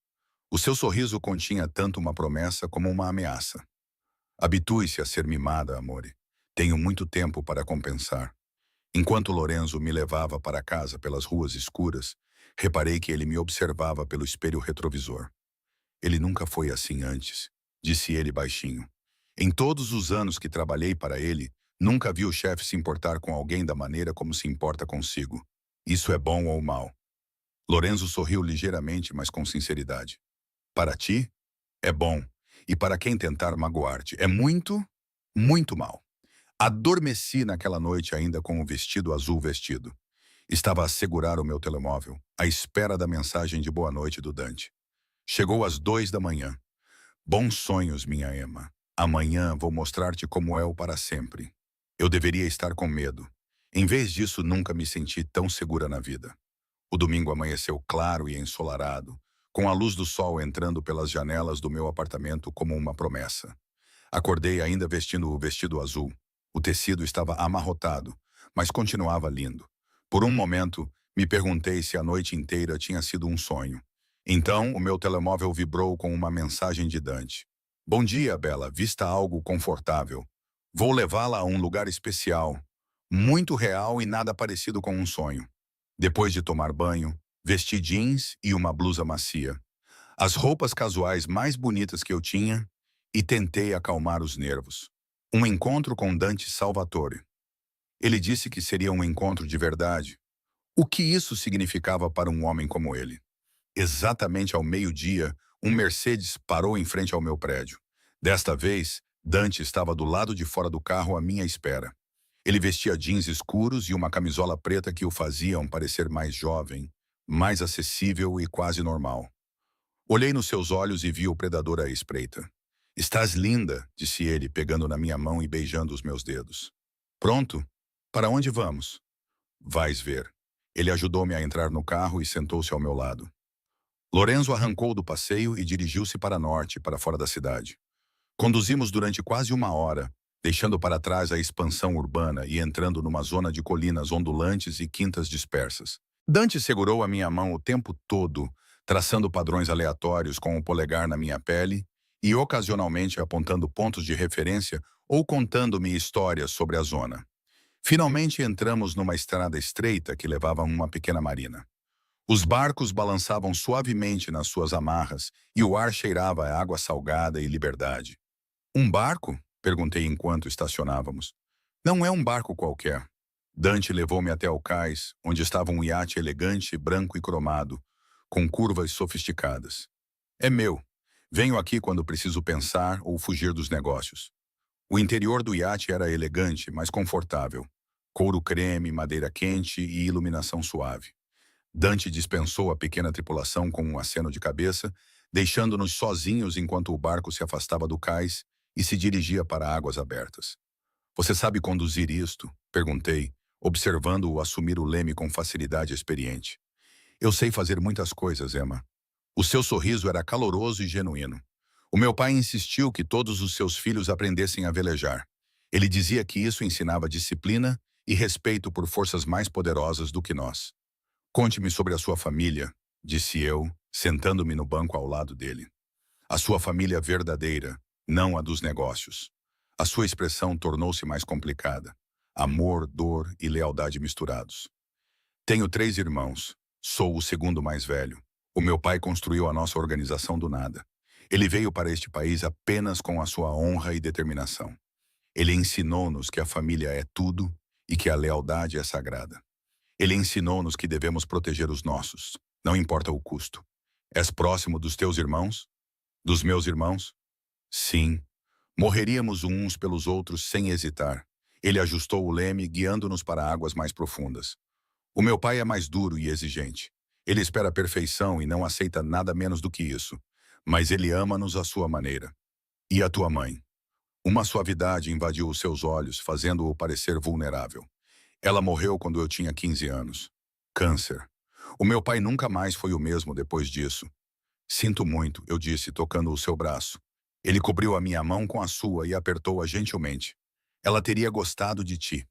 O seu sorriso continha tanto uma promessa como uma ameaça. Habitue-se a ser mimada, amore. Tenho muito tempo para compensar. Enquanto Lorenzo me levava para casa pelas ruas escuras, reparei que ele me observava pelo espelho retrovisor. Ele nunca foi assim antes, disse ele baixinho. Em todos os anos que trabalhei para ele, nunca vi o chefe se importar com alguém da maneira como se importa consigo. Isso é bom ou mal? Lorenzo sorriu ligeiramente, mas com sinceridade. Para ti, é bom. E para quem tentar magoar-te, é muito, muito mal. Adormeci naquela noite ainda com o vestido azul vestido. Estava a segurar o meu telemóvel, à espera da mensagem de boa noite do Dante. Chegou às 2 da manhã. Bons sonhos, minha Emma. Amanhã vou mostrar-te como é o para sempre. Eu deveria estar com medo. Em vez disso, nunca me senti tão segura na vida. O domingo amanheceu claro e ensolarado, com a luz do sol entrando pelas janelas do meu apartamento como uma promessa. Acordei ainda vestindo o vestido azul. O tecido estava amarrotado, mas continuava lindo. Por um momento, me perguntei se a noite inteira tinha sido um sonho. Então, o meu telemóvel vibrou com uma mensagem de Dante. Bom dia, Bela. Vista algo confortável. Vou levá-la a um lugar especial, muito real e nada parecido com um sonho. Depois de tomar banho, vesti jeans e uma blusa macia. As roupas casuais mais bonitas que eu tinha e tentei acalmar os nervos. Um encontro com Dante Salvatore. Ele disse que seria um encontro de verdade. O que isso significava para um homem como ele? Exatamente ao meio-dia, um Mercedes parou em frente ao meu prédio. Desta vez, Dante estava do lado de fora do carro à minha espera. Ele vestia jeans escuros e uma camisola preta que o faziam parecer mais jovem, mais acessível e quase normal. Olhei nos seus olhos e vi o predador à espreita. Estás linda, disse ele, pegando na minha mão e beijando os meus dedos. Pronto? Para onde vamos? Vais ver. Ele ajudou-me a entrar no carro e sentou-se ao meu lado. Lorenzo arrancou do passeio e dirigiu-se para norte, para fora da cidade. Conduzimos durante quase uma hora, deixando para trás a expansão urbana e entrando numa zona de colinas ondulantes e quintas dispersas. Dante segurou a minha mão o tempo todo, traçando padrões aleatórios com o polegar na minha pele e ocasionalmente apontando pontos de referência ou contando-me histórias sobre a zona. Finalmente entramos numa estrada estreita que levava a uma pequena marina. Os barcos balançavam suavemente nas suas amarras e o ar cheirava a água salgada e liberdade. Um barco? Perguntei enquanto estacionávamos. Não é um barco qualquer. Dante levou-me até o cais, onde estava um iate elegante, branco e cromado, com curvas sofisticadas. É meu. Venho aqui quando preciso pensar ou fugir dos negócios. O interior do iate era elegante, mas confortável. Couro creme, madeira quente e iluminação suave. Dante dispensou a pequena tripulação com um aceno de cabeça, deixando-nos sozinhos enquanto o barco se afastava do cais e se dirigia para águas abertas. Você sabe conduzir isto? Perguntei, observando-o assumir o leme com facilidade experiente. Eu sei fazer muitas coisas, Emma. O seu sorriso era caloroso e genuíno. O meu pai insistiu que todos os seus filhos aprendessem a velejar. Ele dizia que isso ensinava disciplina e respeito por forças mais poderosas do que nós. Conte-me sobre a sua família, disse eu, sentando-me no banco ao lado dele. A sua família verdadeira, não a dos negócios. A sua expressão tornou-se mais complicada. Amor, dor e lealdade misturados. Tenho 3 irmãos. Sou o segundo mais velho. O meu pai construiu a nossa organização do nada. Ele veio para este país apenas com a sua honra e determinação. Ele ensinou-nos que a família é tudo e que a lealdade é sagrada. Ele ensinou-nos que devemos proteger os nossos, não importa o custo. És próximo dos teus irmãos? Dos meus irmãos? Sim. Morreríamos uns pelos outros sem hesitar. Ele ajustou o leme, guiando-nos para águas mais profundas. O meu pai é mais duro e exigente. Ele espera a perfeição e não aceita nada menos do que isso. Mas ele ama-nos à sua maneira. E a tua mãe? Uma suavidade invadiu os seus olhos, fazendo-o parecer vulnerável. Ela morreu quando eu tinha 15 anos. Câncer. O meu pai nunca mais foi o mesmo depois disso. Sinto muito, eu disse, tocando o seu braço. Ele cobriu a minha mão com a sua e apertou-a gentilmente. Ela teria gostado de ti.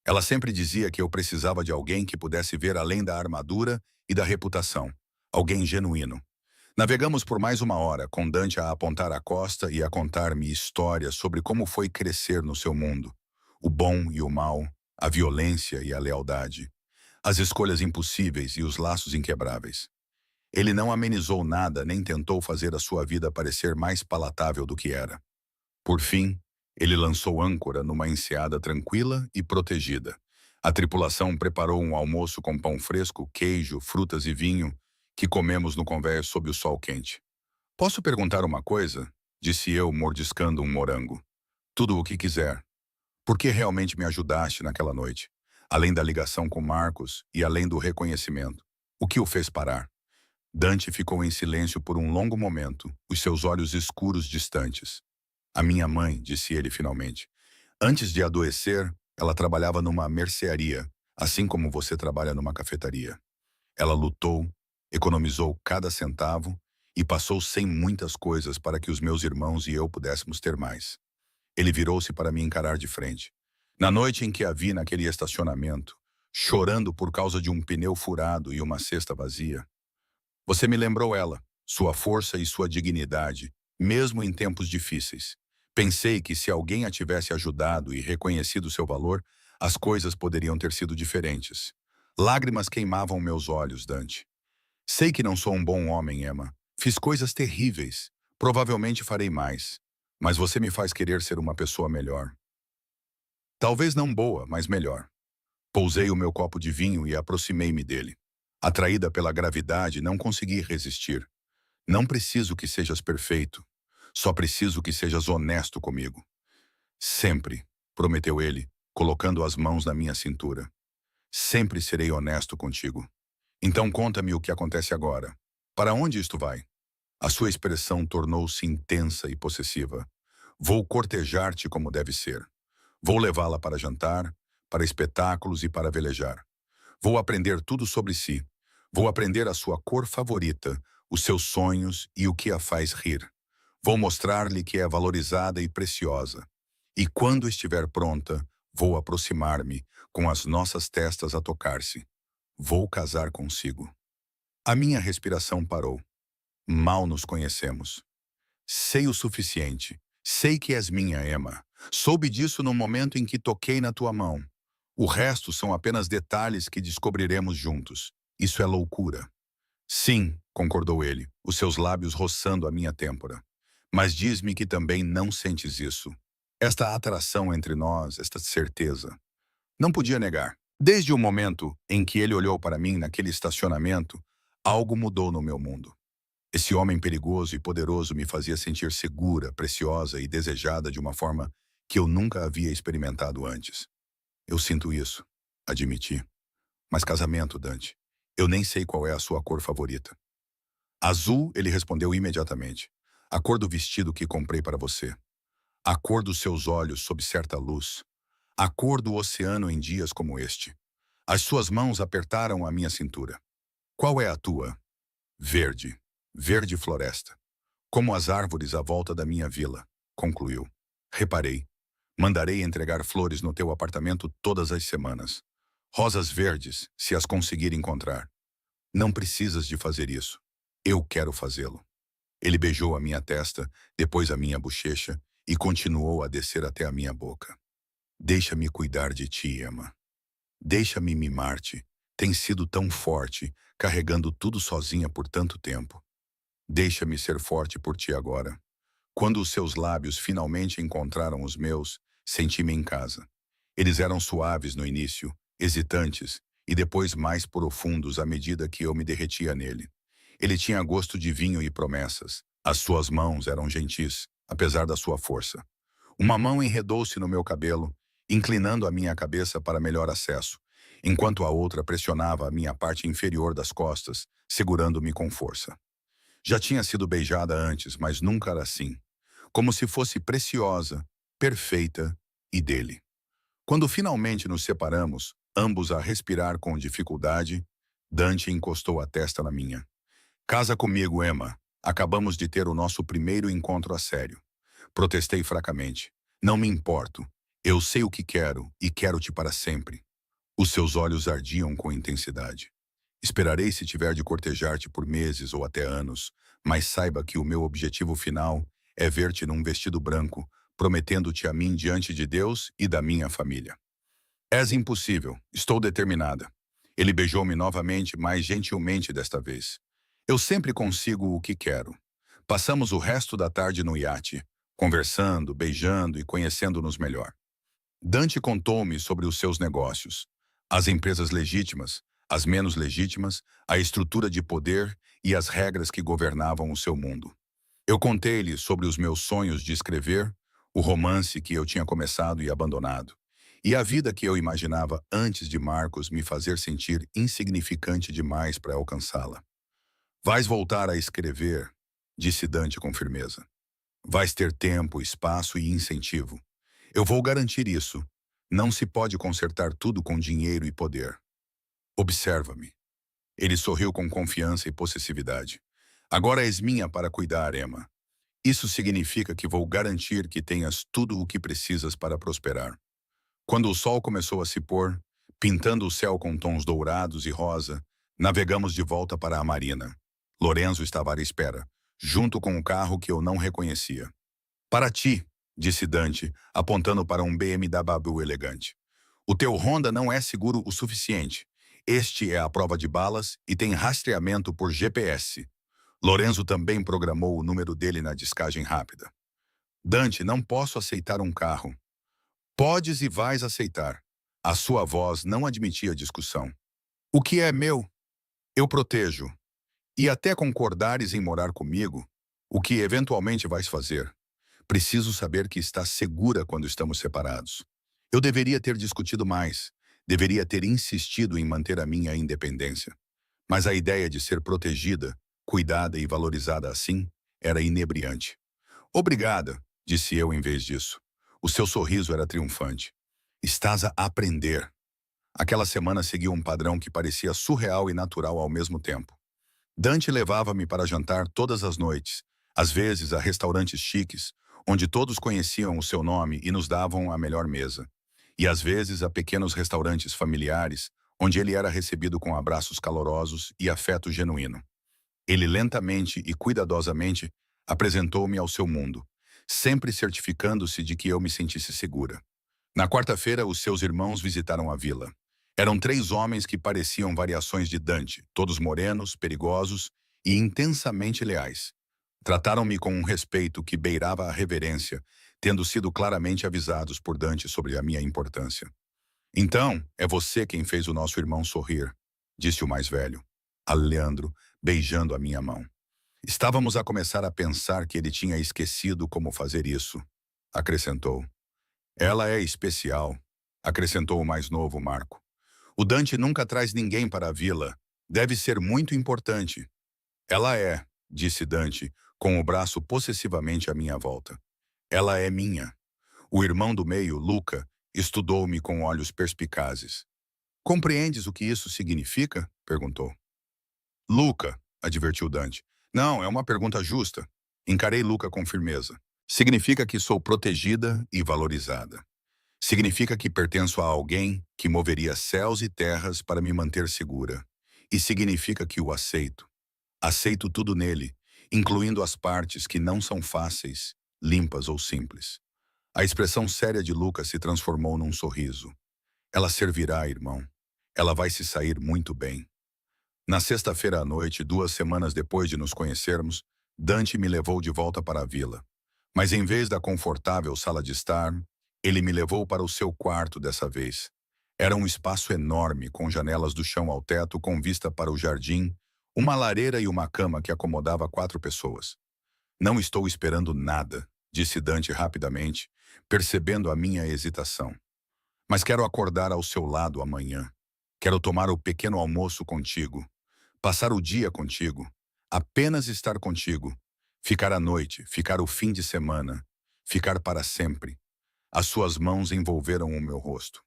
Ela sempre dizia que eu precisava de alguém que pudesse ver além da armadura e da reputação. Alguém genuíno. Navegamos por mais uma hora, com Dante a apontar a costa e a contar-me histórias sobre como foi crescer no seu mundo. O bom e o mal, a violência e a lealdade, as escolhas impossíveis e os laços inquebráveis. Ele não amenizou nada nem tentou fazer a sua vida parecer mais palatável do que era. Por fim, ele lançou âncora numa enseada tranquila e protegida. A tripulação preparou um almoço com pão fresco, queijo, frutas e vinho, que comemos no convés sob o sol quente. Posso perguntar uma coisa? Disse eu, mordiscando um morango. Tudo o que quiser. Por que realmente me ajudaste naquela noite? Além da ligação com Marcos e além do reconhecimento. O que o fez parar? Dante ficou em silêncio por um longo momento, os seus olhos escuros distantes. A minha mãe, disse ele finalmente. Antes de adoecer, ela trabalhava numa mercearia, assim como você trabalha numa cafetaria. Ela lutou, economizou cada centavo e passou sem muitas coisas para que os meus irmãos e eu pudéssemos ter mais. Ele virou-se para me encarar de frente. Na noite em que a vi naquele estacionamento, chorando por causa de um pneu furado e uma cesta vazia, você me lembrou ela, sua força e sua dignidade, mesmo em tempos difíceis. Pensei que se alguém a tivesse ajudado e reconhecido seu valor, as coisas poderiam ter sido diferentes. Lágrimas queimavam meus olhos, Dante. Sei que não sou um bom homem, Emma. Fiz coisas terríveis. Provavelmente farei mais. Mas você me faz querer ser uma pessoa melhor. Talvez não boa, mas melhor. Pousei o meu copo de vinho e aproximei-me dele. Atraída pela gravidade, não consegui resistir. Não preciso que sejas perfeito. Só preciso que sejas honesto comigo. Sempre, prometeu ele, colocando as mãos na minha cintura. Sempre serei honesto contigo. Então conta-me o que acontece agora. Para onde isto vai? A sua expressão tornou-se intensa e possessiva. Vou cortejar-te como deve ser. Vou levá-la para jantar, para espetáculos e para velejar. Vou aprender tudo sobre si. Vou aprender a sua cor favorita, os seus sonhos e o que a faz rir. Vou mostrar-lhe que é valorizada e preciosa. E quando estiver pronta, vou aproximar-me, com as nossas testas a tocar-se. Vou casar consigo. A minha respiração parou. Mal nos conhecemos. Sei o suficiente. Sei que és minha, Emma. Soube disso no momento em que toquei na tua mão. O resto são apenas detalhes que descobriremos juntos. Isso é loucura. Sim, concordou ele, os seus lábios roçando a minha têmpora. Mas diz-me que também não sentes isso. Esta atração entre nós, esta certeza. Não podia negar. Desde o momento em que ele olhou para mim naquele estacionamento, algo mudou no meu mundo. Esse homem perigoso e poderoso me fazia sentir segura, preciosa e desejada de uma forma que eu nunca havia experimentado antes. Eu sinto isso, admiti. Mas casamento, Dante, eu nem sei qual é a sua cor favorita. Azul, ele respondeu imediatamente. A cor do vestido que comprei para você. A cor dos seus olhos sob certa luz. A cor do oceano em dias como este. As suas mãos apertaram a minha cintura. Qual é a tua? Verde. Verde floresta. Como as árvores à volta da minha vila, concluiu. Reparei. Mandarei entregar flores no teu apartamento todas as semanas. Rosas verdes, se as conseguir encontrar. Não precisas de fazer isso. Eu quero fazê-lo. Ele beijou a minha testa, depois a minha bochecha, e continuou a descer até a minha boca. Deixa-me cuidar de ti, Emma. Deixa-me mimar-te. Tens sido tão forte, carregando tudo sozinha por tanto tempo. Deixa-me ser forte por ti agora. Quando os seus lábios finalmente encontraram os meus, senti-me em casa. Eles eram suaves no início, hesitantes, e depois mais profundos à medida que eu me derretia nele. Ele tinha gosto de vinho e promessas. As suas mãos eram gentis, apesar da sua força. Uma mão enredou-se no meu cabelo, inclinando a minha cabeça para melhor acesso, enquanto a outra pressionava a minha parte inferior das costas, segurando-me com força. Já tinha sido beijada antes, mas nunca era assim. Como se fosse preciosa, perfeita e dele. Quando finalmente nos separamos, ambos a respirar com dificuldade, Dante encostou a testa na minha. Casa comigo, Emma. Acabamos de ter o nosso primeiro encontro a sério. Protestei fracamente. Não me importo. Eu sei o que quero e quero-te para sempre. Os seus olhos ardiam com intensidade. Esperarei se tiver de cortejar-te por meses ou até anos, mas saiba que o meu objetivo final é ver-te num vestido branco, prometendo-te a mim diante de Deus e da minha família. És impossível, estou determinada. Ele beijou-me novamente, mais gentilmente desta vez. Eu sempre consigo o que quero. Passamos o resto da tarde no iate, conversando, beijando e conhecendo-nos melhor. Dante contou-me sobre os seus negócios, as empresas legítimas, as menos legítimas, a estrutura de poder e as regras que governavam o seu mundo. Eu contei-lhe sobre os meus sonhos de escrever, o romance que eu tinha começado e abandonado, e a vida que eu imaginava antes de Marcos me fazer sentir insignificante demais para alcançá-la. Vais voltar a escrever, disse Dante com firmeza. Vais ter tempo, espaço e incentivo. Eu vou garantir isso. Não se pode consertar tudo com dinheiro e poder. Observa-me. Ele sorriu com confiança e possessividade. Agora és minha para cuidar, Emma. Isso significa que vou garantir que tenhas tudo o que precisas para prosperar. Quando o sol começou a se pôr, pintando o céu com tons dourados e rosa, navegamos de volta para a marina. Lorenzo estava à espera, junto com o carro que eu não reconhecia. Para ti, disse Dante, apontando para um BMW elegante. O teu Honda não é seguro o suficiente. Este é a prova de balas e tem rastreamento por GPS. Lorenzo também programou o número dele na descagem rápida. Dante, não posso aceitar um carro. Podes e vais aceitar. A sua voz não admitia discussão. O que é meu, eu protejo. E até concordares em morar comigo, o que eventualmente vais fazer. Preciso saber que estás segura quando estamos separados. Eu deveria ter discutido mais, deveria ter insistido em manter a minha independência. Mas a ideia de ser protegida, cuidada e valorizada assim era inebriante. Obrigada, disse eu em vez disso. O seu sorriso era triunfante. Estás a aprender. Aquela semana seguiu um padrão que parecia surreal e natural ao mesmo tempo. Dante levava-me para jantar todas as noites, às vezes a restaurantes chiques, onde todos conheciam o seu nome e nos davam a melhor mesa. E às vezes a pequenos restaurantes familiares, onde ele era recebido com abraços calorosos e afeto genuíno. Ele lentamente e cuidadosamente apresentou-me ao seu mundo, sempre certificando-se de que eu me sentisse segura. Na quarta-feira, os seus irmãos visitaram a vila. Eram 3 homens que pareciam variações de Dante, todos morenos, perigosos e intensamente leais. Trataram-me com um respeito que beirava a reverência, tendo sido claramente avisados por Dante sobre a minha importância. Então, é você quem fez o nosso irmão sorrir, disse o mais velho, Leandro, beijando a minha mão. Estávamos a começar a pensar que ele tinha esquecido como fazer isso, acrescentou. Ela é especial, acrescentou o mais novo, Marco. O Dante nunca traz ninguém para a vila. Deve ser muito importante. Ela é, disse Dante, com o braço possessivamente à minha volta. Ela é minha. O irmão do meio, Luca, estudou-me com olhos perspicazes. Compreendes o que isso significa? Perguntou. Luca, advertiu Dante. Não, é uma pergunta justa. Encarei Luca com firmeza. Significa que sou protegida e valorizada. Significa que pertenço a alguém que moveria céus e terras para me manter segura. E significa que o aceito. Aceito tudo nele, incluindo as partes que não são fáceis, limpas ou simples. A expressão séria de Lucas se transformou num sorriso. Ela servirá, irmão. Ela vai se sair muito bem. Na sexta-feira à noite, 2 semanas depois de nos conhecermos, Dante me levou de volta para a vila. Mas em vez da confortável sala de estar, ele me levou para o seu quarto dessa vez. Era um espaço enorme, com janelas do chão ao teto, com vista para o jardim, uma lareira e uma cama que acomodava 4 pessoas. Não estou esperando nada, disse Dante rapidamente, percebendo a minha hesitação. Mas quero acordar ao seu lado amanhã. Quero tomar o pequeno almoço contigo. Passar o dia contigo. Apenas estar contigo. Ficar à noite, ficar o fim de semana. Ficar para sempre. As suas mãos envolveram o meu rosto.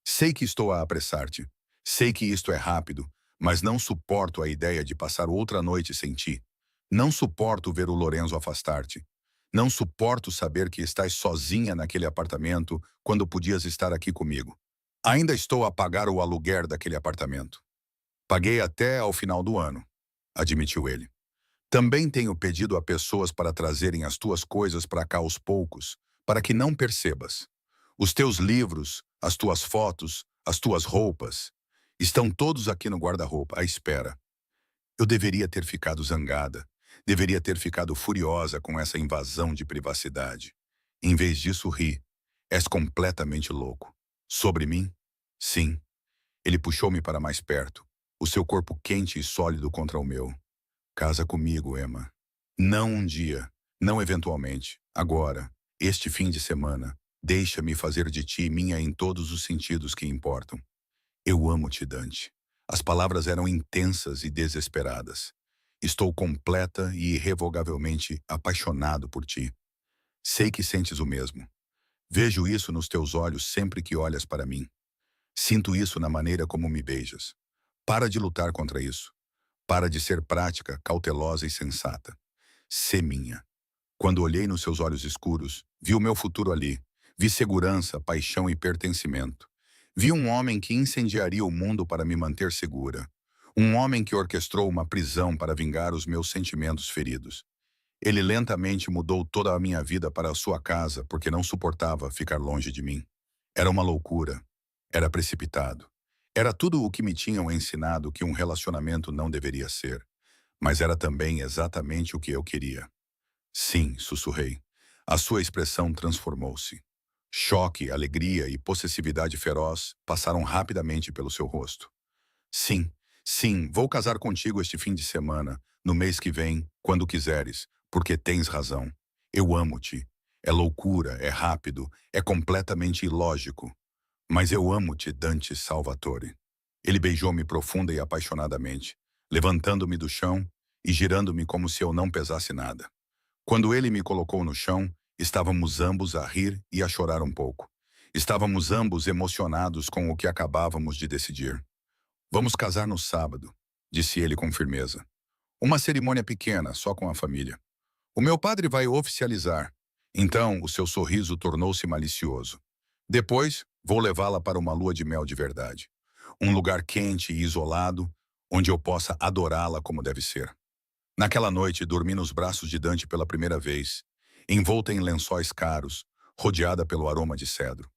Sei que estou a apressar-te. Sei que isto é rápido, mas não suporto a ideia de passar outra noite sem ti. Não suporto ver o Lorenzo afastar-te. Não suporto saber que estás sozinha naquele apartamento quando podias estar aqui comigo. Ainda estou a pagar o aluguer daquele apartamento. Paguei até ao final do ano, admitiu ele. Também tenho pedido a pessoas para trazerem as tuas coisas para cá aos poucos, para que não percebas. Os teus livros, as tuas fotos, as tuas roupas, estão todos aqui no guarda-roupa, à espera. Eu deveria ter ficado zangada, deveria ter ficado furiosa com essa invasão de privacidade. Em vez disso, ri. És completamente louco. Sobre mim? Sim. Ele puxou-me para mais perto, o seu corpo quente e sólido contra o meu. Casa comigo, Emma. Não um dia, não eventualmente, agora, este fim de semana. Deixa-me fazer de ti minha em todos os sentidos que importam. Eu amo-te, Dante. As palavras eram intensas e desesperadas. Estou completa e irrevogavelmente apaixonado por ti. Sei que sentes o mesmo. Vejo isso nos teus olhos sempre que olhas para mim. Sinto isso na maneira como me beijas. Para de lutar contra isso. Para de ser prática, cautelosa e sensata. Sê minha. Quando olhei nos seus olhos escuros, vi o meu futuro ali. Vi segurança, paixão e pertencimento. Vi um homem que incendiaria o mundo para me manter segura. Um homem que orquestrou uma prisão para vingar os meus sentimentos feridos. Ele lentamente mudou toda a minha vida para a sua casa porque não suportava ficar longe de mim. Era uma loucura. Era precipitado. Era tudo o que me tinham ensinado que um relacionamento não deveria ser. Mas era também exatamente o que eu queria. Sim, sussurrei. A sua expressão transformou-se. Choque, alegria e possessividade feroz passaram rapidamente pelo seu rosto. Sim, sim, vou casar contigo este fim de semana, no mês que vem, quando quiseres, porque tens razão. Eu amo-te. É loucura, é rápido, é completamente ilógico. Mas eu amo-te, Dante Salvatore. Ele beijou-me profunda e apaixonadamente, levantando-me do chão e girando-me como se eu não pesasse nada. Quando ele me colocou no chão, estávamos ambos a rir e a chorar um pouco. Estávamos ambos emocionados com o que acabávamos de decidir. Vamos casar no sábado, disse ele com firmeza. Uma cerimônia pequena, só com a família. O meu padre vai oficializar. Então, o seu sorriso tornou-se malicioso. Depois, vou levá-la para uma lua de mel de verdade. Um lugar quente e isolado, onde eu possa adorá-la como deve ser. Naquela noite, dormi nos braços de Dante pela primeira vez, envolta em lençóis caros, rodeada pelo aroma de cedro.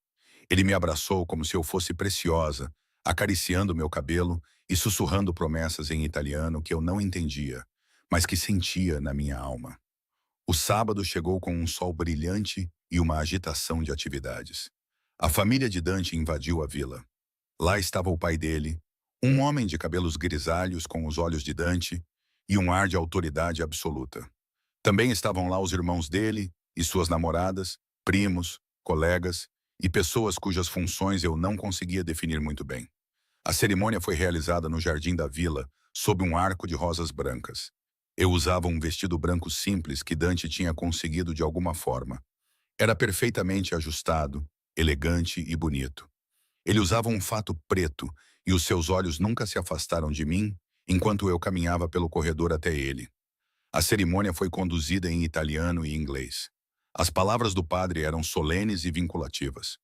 Ele me abraçou como se eu fosse preciosa, acariciando meu cabelo e sussurrando promessas em italiano que eu não entendia, mas que sentia na minha alma. O sábado chegou com um sol brilhante e uma agitação de atividades. A família de Dante invadiu a vila. Lá estava o pai dele, um homem de cabelos grisalhos com os olhos de Dante e um ar de autoridade absoluta. Também estavam lá os irmãos dele e suas namoradas, primos, colegas e pessoas cujas funções eu não conseguia definir muito bem. A cerimônia foi realizada no jardim da vila, sob um arco de rosas brancas. Eu usava um vestido branco simples que Dante tinha conseguido de alguma forma. Era perfeitamente ajustado, elegante e bonito. Ele usava um fato preto e os seus olhos nunca se afastaram de mim enquanto eu caminhava pelo corredor até ele. A cerimônia foi conduzida em italiano e inglês. As palavras do padre eram solenes e vinculativas.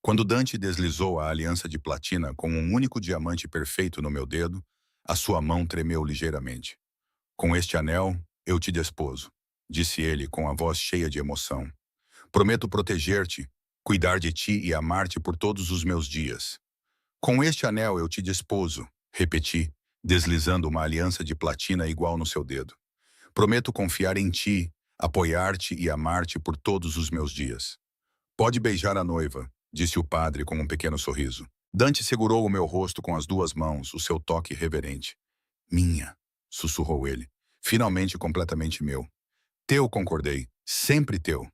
Quando Dante deslizou a aliança de platina com um único diamante perfeito no meu dedo, a sua mão tremeu ligeiramente. Com este anel, eu te desposo, disse ele com a voz cheia de emoção. Prometo proteger-te, cuidar de ti e amar-te por todos os meus dias. Com este anel eu te desposo, repeti, deslizando uma aliança de platina igual no seu dedo. Prometo confiar em ti, apoiar-te e amar-te por todos os meus dias. Pode beijar a noiva, disse o padre com um pequeno sorriso. Dante segurou o meu rosto com as duas mãos, o seu toque reverente. Minha, sussurrou ele. Finalmente completamente meu. Teu, concordei. Sempre teu.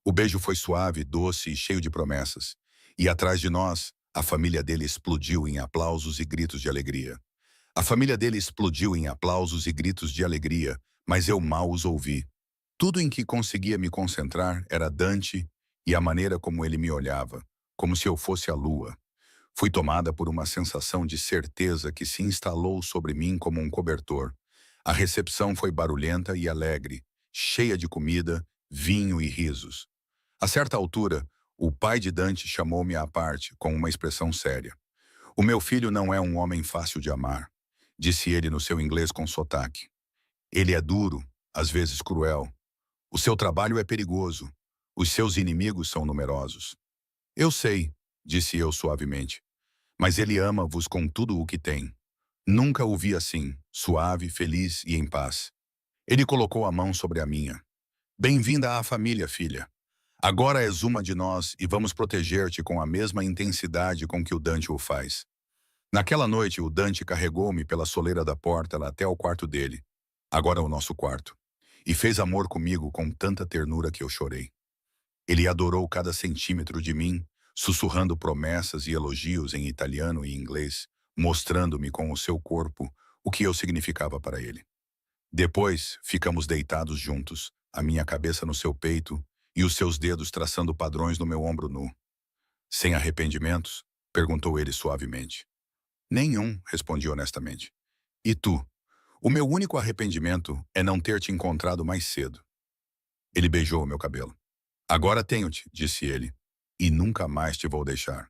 O beijo foi suave, doce e cheio de promessas. E atrás de nós, a família dele explodiu em aplausos e gritos de alegria. A família dele explodiu em aplausos e gritos de alegria, mas eu mal os ouvi. Tudo em que conseguia me concentrar era Dante e a maneira como ele me olhava, como se eu fosse a lua. Fui tomada por uma sensação de certeza que se instalou sobre mim como um cobertor. A recepção foi barulhenta e alegre, cheia de comida, vinho e risos. A certa altura, o pai de Dante chamou-me à parte, com uma expressão séria. O meu filho não é um homem fácil de amar, disse ele no seu inglês com sotaque. Ele é duro, às vezes cruel. O seu trabalho é perigoso. Os seus inimigos são numerosos. Eu sei, disse eu suavemente, mas ele ama-vos com tudo o que tem. Nunca o vi assim, suave, feliz e em paz. Ele colocou a mão sobre a minha. Bem-vinda à família, filha. Agora és uma de nós e vamos proteger-te com a mesma intensidade com que o Dante o faz. Naquela noite, o Dante carregou-me pela soleira da porta até o quarto dele, agora o nosso quarto, e fez amor comigo com tanta ternura que eu chorei. Ele adorou cada centímetro de mim, sussurrando promessas e elogios em italiano e inglês, mostrando-me com o seu corpo o que eu significava para ele. Depois, ficamos deitados juntos, a minha cabeça no seu peito e os seus dedos traçando padrões no meu ombro nu. Sem arrependimentos? Perguntou ele suavemente. Nenhum, respondi honestamente. E tu? O meu único arrependimento é não ter te encontrado mais cedo. Ele beijou o meu cabelo. Agora tenho-te, disse ele, e nunca mais te vou deixar.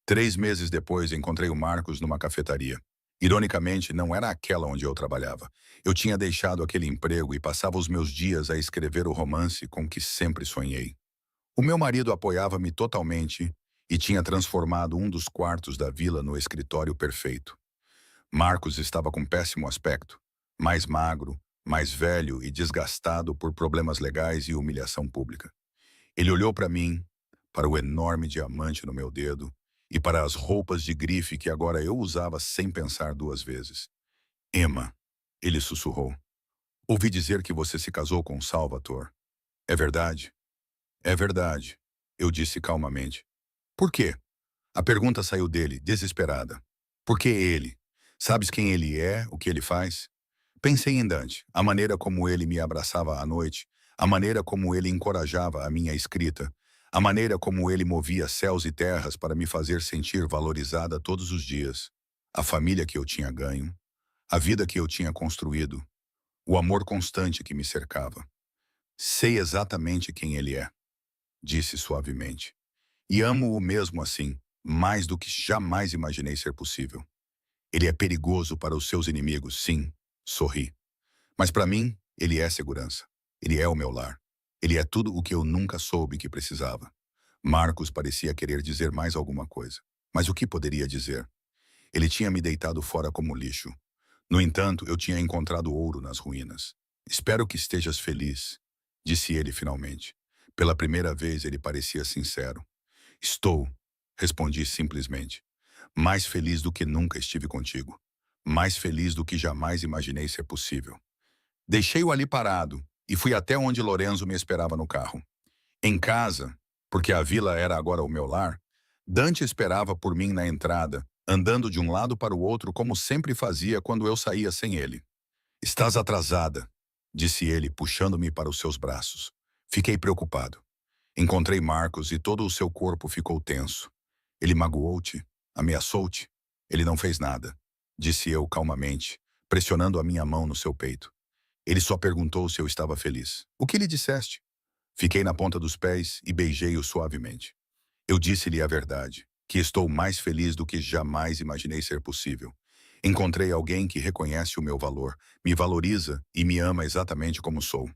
3 meses depois, encontrei o Marcos numa cafetaria. Ironicamente, não era aquela onde eu trabalhava. Eu tinha deixado aquele emprego e passava os meus dias a escrever o romance com que sempre sonhei. O meu marido apoiava-me totalmente e tinha transformado um dos quartos da vila no escritório perfeito. Marcos estava com péssimo aspecto, mais magro, mais velho e desgastado por problemas legais e humilhação pública. Ele olhou para mim, para o enorme diamante no meu dedo e para as roupas de grife que agora eu usava sem pensar 2 vezes. Emma, ele sussurrou. Ouvi dizer que você se casou com Salvatore. É verdade? É verdade, eu disse calmamente. Por quê? A pergunta saiu dele, desesperada. Por que ele? Sabes quem ele é, o que ele faz? Pensei em Dante, a maneira como ele me abraçava à noite, a maneira como ele encorajava a minha escrita, a maneira como ele movia céus e terras para me fazer sentir valorizada todos os dias, a família que eu tinha ganho, a vida que eu tinha construído, o amor constante que me cercava. Sei exatamente quem ele é, disse suavemente. E amo-o mesmo assim, mais do que jamais imaginei ser possível. Ele é perigoso para os seus inimigos, sim, sorri. Mas para mim, ele é segurança. Ele é o meu lar. Ele é tudo o que eu nunca soube que precisava. Marcos parecia querer dizer mais alguma coisa. Mas o que poderia dizer? Ele tinha me deitado fora como lixo. No entanto, eu tinha encontrado ouro nas ruínas. Espero que estejas feliz, disse ele finalmente. Pela primeira vez ele parecia sincero. Estou, respondi simplesmente. Mais feliz do que nunca estive contigo. Mais feliz do que jamais imaginei ser possível. Deixei-o ali parado e fui até onde Lorenzo me esperava no carro. Em casa, porque a vila era agora o meu lar, Dante esperava por mim na entrada, andando de um lado para o outro como sempre fazia quando eu saía sem ele. Estás atrasada, disse ele, puxando-me para os seus braços. Fiquei preocupado. Encontrei Marcos e todo o seu corpo ficou tenso. Ele magoou-te? Ameaçou-te? Ele não fez nada, disse eu calmamente, pressionando a minha mão no seu peito. Ele só perguntou se eu estava feliz. O que lhe disseste? Fiquei na ponta dos pés e beijei-o suavemente. Eu disse-lhe a verdade, que estou mais feliz do que jamais imaginei ser possível. Encontrei alguém que reconhece o meu valor, me valoriza e me ama exatamente como sou.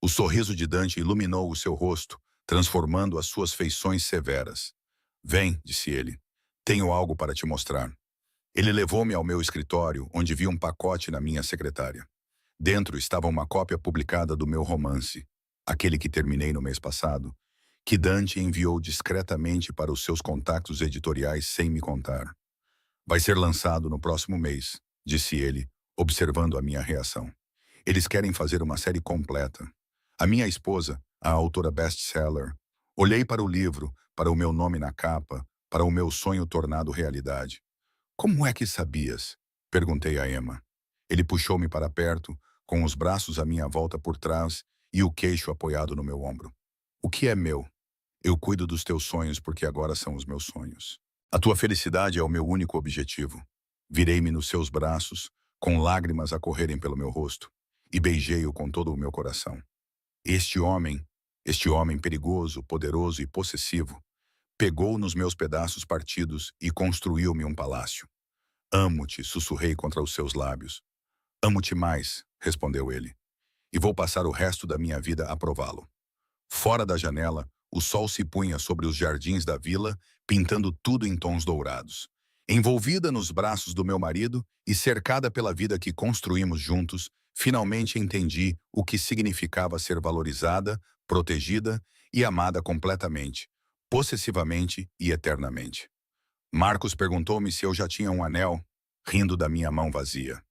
O sorriso de Dante iluminou o seu rosto, transformando as suas feições severas. Vem, disse ele. Tenho algo para te mostrar. Ele levou-me ao meu escritório, onde vi um pacote na minha secretária. Dentro estava uma cópia publicada do meu romance, aquele que terminei no mês passado, que Dante enviou discretamente para os seus contatos editoriais sem me contar. Vai ser lançado no próximo mês, disse ele, observando a minha reação. Eles querem fazer uma série completa. A minha esposa, a autora best-seller, olhei para o livro, para o meu nome na capa, para o meu sonho tornado realidade. Como é que sabias? Perguntei a Emma. Ele puxou-me para perto, com os braços à minha volta por trás e o queixo apoiado no meu ombro. O que é meu? Eu cuido dos teus sonhos porque agora são os meus sonhos. A tua felicidade é o meu único objetivo. Virei-me nos seus braços, com lágrimas a correrem pelo meu rosto, e beijei-o com todo o meu coração. Este homem perigoso, poderoso e possessivo, pegou nos meus pedaços partidos e construiu-me um palácio. Amo-te, sussurrei contra os seus lábios. Amo-te mais, respondeu ele, e vou passar o resto da minha vida a prová-lo. Fora da janela, o sol se punha sobre os jardins da vila, pintando tudo em tons dourados. Envolvida nos braços do meu marido e cercada pela vida que construímos juntos, finalmente entendi o que significava ser valorizada, protegida e amada completamente, possessivamente e eternamente. Marcos perguntou-me se eu já tinha um anel, rindo da minha mão vazia.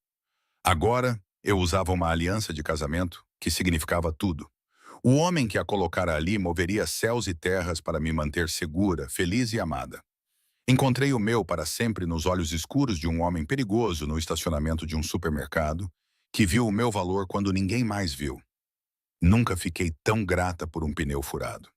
Agora, eu usava uma aliança de casamento que significava tudo. O homem que a colocara ali moveria céus e terras para me manter segura, feliz e amada. Encontrei o meu para sempre nos olhos escuros de um homem perigoso no estacionamento de um supermercado, que viu o meu valor quando ninguém mais viu. Nunca fiquei tão grata por um pneu furado.